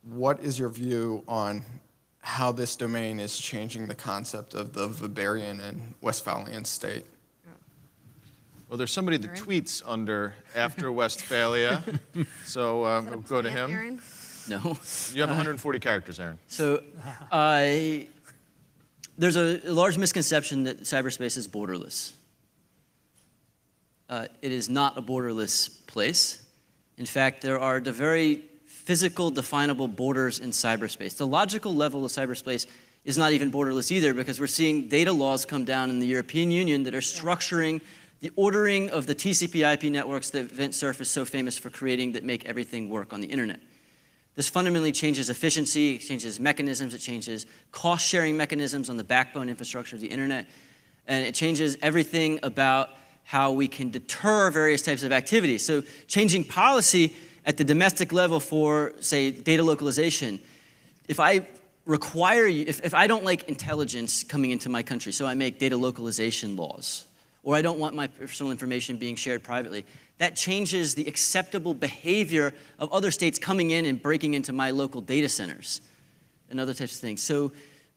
What is your view on how this domain is changing the concept of the Weberian and Westphalian state? Well, there's somebody that tweets under after Westphalia, so we'll go to him. Aaron? No. You have 140 characters, Aaron. So there's a large misconception that cyberspace is borderless. It is not a borderless place. In fact, there are the very physical definable borders in cyberspace. The logical level of cyberspace is not even borderless either, because we're seeing data laws come down in the European Union that are structuring the ordering of the TCP/IP networks that Vint Cerf is so famous for creating that make everything work on the internet. This fundamentally changes efficiency, it changes mechanisms, it changes cost-sharing mechanisms on the backbone infrastructure of the internet, and it changes everything about how we can deter various types of activities. So changing policy at the domestic level for, say, data localization. If I require you, if I don't like intelligence coming into my country, so I make data localization laws, or I don't want my personal information being shared privately, that changes the acceptable behavior of other states coming in and breaking into my local data centers and other types of things. So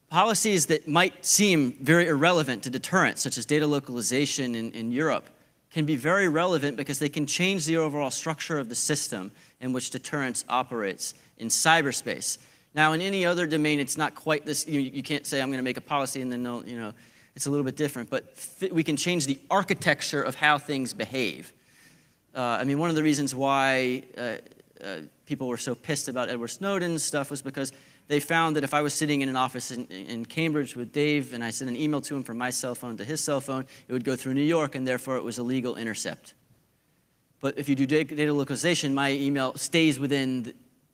policies that might seem very irrelevant to deterrence, such as data localization in Europe, can be very relevant because they can change the overall structure of the system in which deterrence operates in cyberspace. Now, in any other domain, it's not quite this. You can't say, I'm going to make a policy and then, no, it's a little bit different. But we can change the architecture of how things behave. I mean, one of the reasons why people were so pissed about Edward Snowden's stuff was because they found that if I was sitting in an office in Cambridge with Dave and I sent an email to him from my cell phone to his cell phone, it would go through New York, and therefore it was a legal intercept. But if you do data localization, my email stays within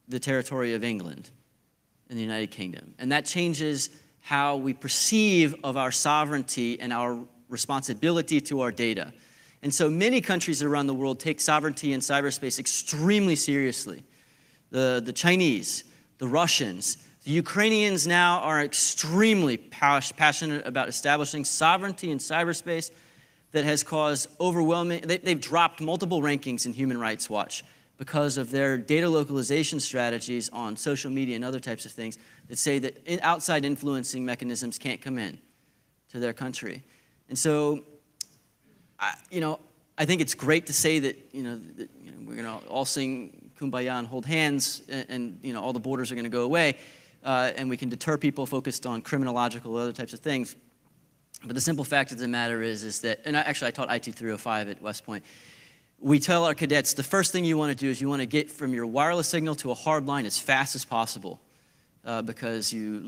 the territory of England in the United Kingdom. And that changes how we perceive of our sovereignty and our responsibility to our data. And so many countries around the world take sovereignty in cyberspace extremely seriously. The Chinese, the Russians, the Ukrainians now are extremely passionate about establishing sovereignty in cyberspace that has caused overwhelming, they've dropped multiple rankings in Human Rights Watch because of their data localization strategies on social media and other types of things that say that outside influencing mechanisms can't come in to their country. And so, I think it's great to say that, we're going to all sing Kumbaya and hold hands, and all the borders are going to go away, and we can deter people focused on criminological or other types of things. But the simple fact of the matter is that, and I taught IT 305 at West Point. We tell our cadets the first thing you want to do is you want to get from your wireless signal to a hard line as fast as possible, because you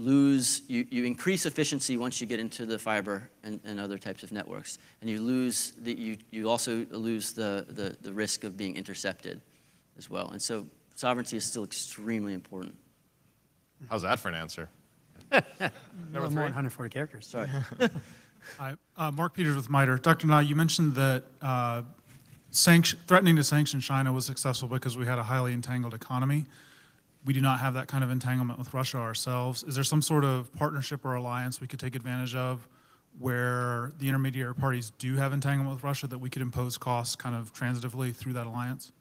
increase efficiency once you get into the fiber and other types of networks, and you also lose the risk of being intercepted as well. And so sovereignty is still extremely important. How's that for an answer? More than 140 characters. Sorry. Hi, Mark Peters with MITRE. Dr. Nye, you mentioned that threatening to sanction China was successful because we had a highly entangled economy. We do not have that kind of entanglement with Russia ourselves. Is there some sort of partnership or alliance we could take advantage of where the intermediary parties do have entanglement with Russia that we could impose costs kind of transitively through that alliance?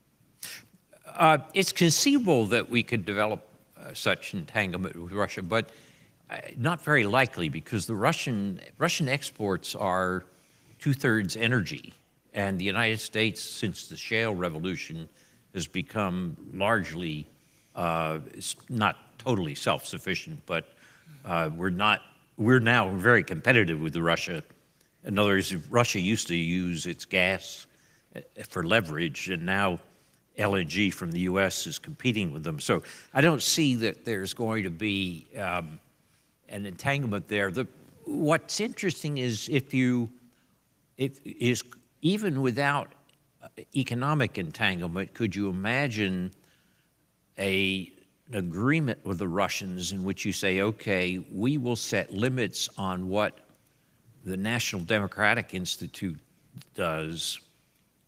It's conceivable that we could develop such entanglement with Russia, but not very likely, because the Russian exports are 2/3 energy, and the United States, since the shale revolution, has become largely not totally self-sufficient, but we're now very competitive with Russia. In other words, Russia used to use its gas for leverage, and now LNG from the U.S. is competing with them. So I don't see that there's going to be an entanglement there. What's interesting is even without economic entanglement, could you imagine an agreement with the Russians in which you say, okay, we will set limits on what the National Democratic Institute does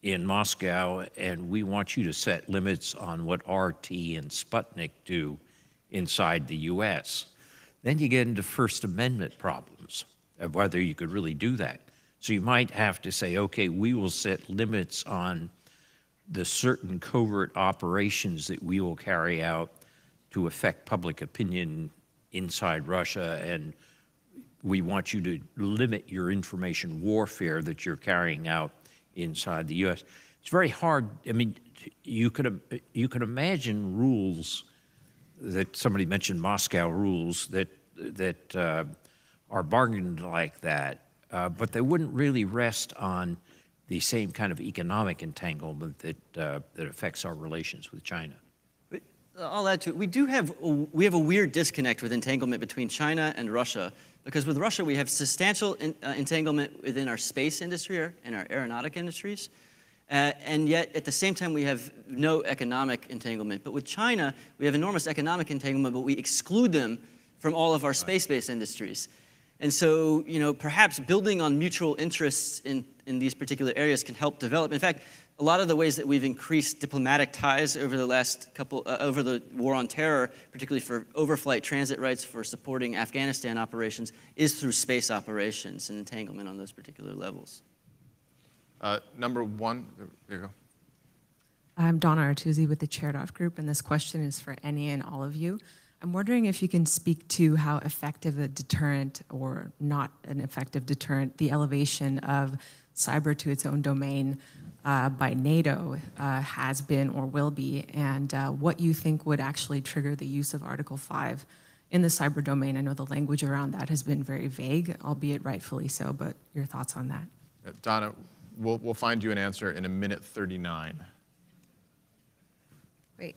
in Moscow, and we want you to set limits on what RT and Sputnik do inside the U.S. Then you get into First Amendment problems of whether you could really do that. So you might have to say, okay, we will set limits on the certain covert operations that we will carry out to affect public opinion inside Russia, and we want you to limit your information warfare that you're carrying out inside the U.S. It's very hard. I mean, you could imagine rules that somebody mentioned, Moscow rules that are bargained like that, but they wouldn't really rest on the same kind of economic entanglement that affects our relations with China. I'll add to it. We have a weird disconnect with entanglement between China and Russia, because with Russia we have substantial entanglement within our space industry and our aeronautic industries, and yet at the same time we have no economic entanglement. But with China we have enormous economic entanglement, but we exclude them from all of our space-based industries. And so, perhaps building on mutual interests in these particular areas can help develop. In fact, a lot of the ways that we've increased diplomatic ties over the last over the war on terror, particularly for overflight transit rights for supporting Afghanistan operations, is through space operations and entanglement on those particular levels. Number one, there you go. I'm Donna Artuzzi with the Chertoff Group, and this question is for any and all of you. I'm wondering if you can speak to how effective a deterrent or not an effective deterrent the elevation of cyber to its own domain by NATO has been or will be, and what you think would actually trigger the use of Article 5 in the cyber domain. I know the language around that has been very vague, albeit rightfully so, but your thoughts on that? Donna, we'll find you an answer in a minute 39. Wait,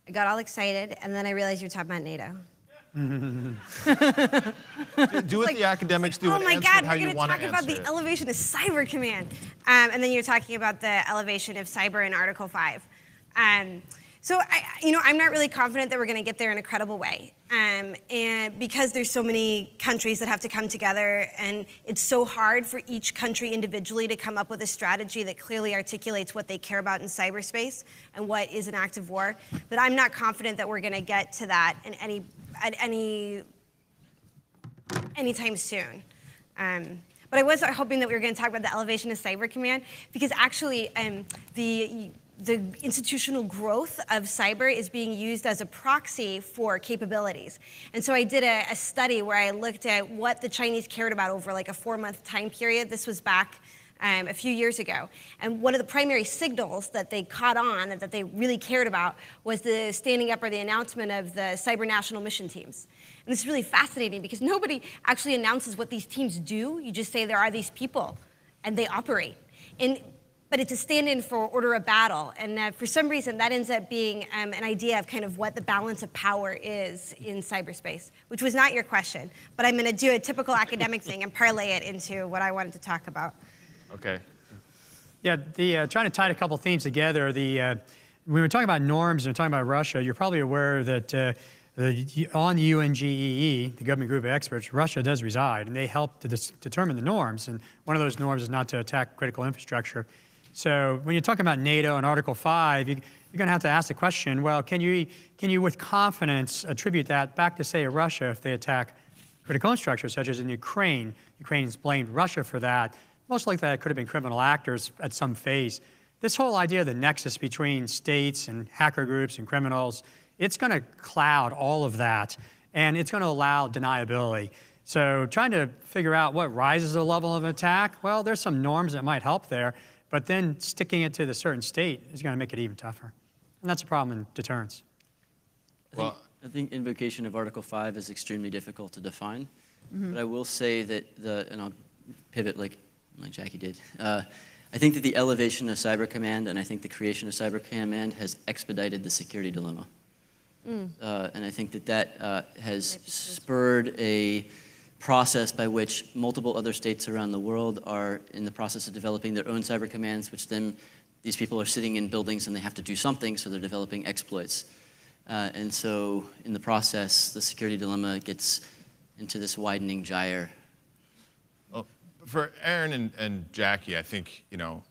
I got all excited, and then I realized you were talking about NATO. Do what the academics do. Oh and my answer God, how we're you going to want talk about the elevation of Cyber Command. And then you're talking about the elevation of cyber in Article 5. So, I'm not really confident that we're going to get there in a credible way. And because there's so many countries that have to come together, and it's so hard for each country individually to come up with a strategy that clearly articulates what they care about in cyberspace and what is an active war, that I'm not confident that we're going to get to that in anytime soon. But I was hoping that we were going to talk about the elevation of Cyber Command, because actually the institutional growth of cyber is being used as a proxy for capabilities. And so I did a study where I looked at what the Chinese cared about over like a 4-month time period. This was back a few years ago. And one of the primary signals that they caught on and that they really cared about was the standing up or the announcement of the cyber national mission teams. And this is really fascinating because nobody actually announces what these teams do. You just say there are these people and they operate. But it's a stand-in for order of battle. And for some reason, that ends up being an idea of kind of what the balance of power is in cyberspace, which was not your question. But I'm going to do a typical academic thing and parlay it into what I wanted to talk about. Okay. Yeah, trying to tie a couple themes together. When we're talking about norms and talking about Russia, you're probably aware that on the UNGEE, the government group of experts, Russia does reside, and they help to determine the norms. And one of those norms is not to attack critical infrastructure. So when you're talking about NATO and Article 5, you're going to have to ask the question, well, can you with confidence attribute that back to, say, Russia if they attack critical infrastructure, such as in Ukraine? Ukrainians blamed Russia for that. Most likely that could have been criminal actors at some phase. This whole idea of the nexus between states and hacker groups and criminals, it's going to cloud all of that, and it's going to allow deniability. So trying to figure out what rises the level of attack, well, there's some norms that might help there, but then sticking it to the certain state is going to make it even tougher. And that's a problem in deterrence. I think invocation of Article 5 is extremely difficult to define. But I will say that and I'll pivot like Jackie did. I think that the elevation of Cyber Command and I think the creation of Cyber Command has expedited the security dilemma. And I think that that has spurred a process by which multiple other states around the world are in the process of developing their own cyber commands, which then these people are sitting in buildings and they have to do something, so they're developing exploits. And so in the process, the security dilemma gets into this widening gyre. Well, for Aaron and Jackie, I think, you know,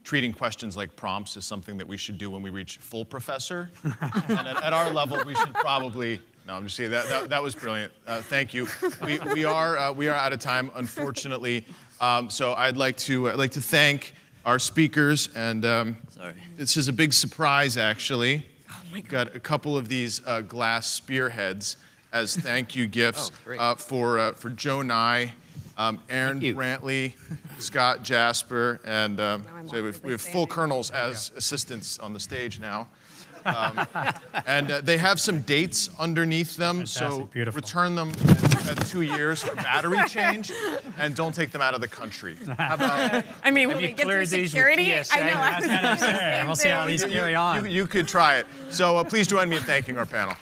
treating questions like prompts is something that we should do when we reach full professor. And at our level, we should probably, no, I'm just saying that was brilliant. Thank you. We are out of time, unfortunately. So I'd like to thank our speakers, and this is a big surprise, actually. We've got a couple of these glass spearheads as thank you gifts for Joe Nye, Aaron Brantley, Scott Jasper, and so we have full colonels as assistants on the stage now. And they have some dates underneath them, Fantastic, so beautiful. return them at 2 years for battery change, and don't take them out of the country. How about, I mean, when Have we you get through cleared these with security, TSA? I know. I was That's what I'm saying. We'll see how these carry on. you could try it. So please join me in thanking our panel.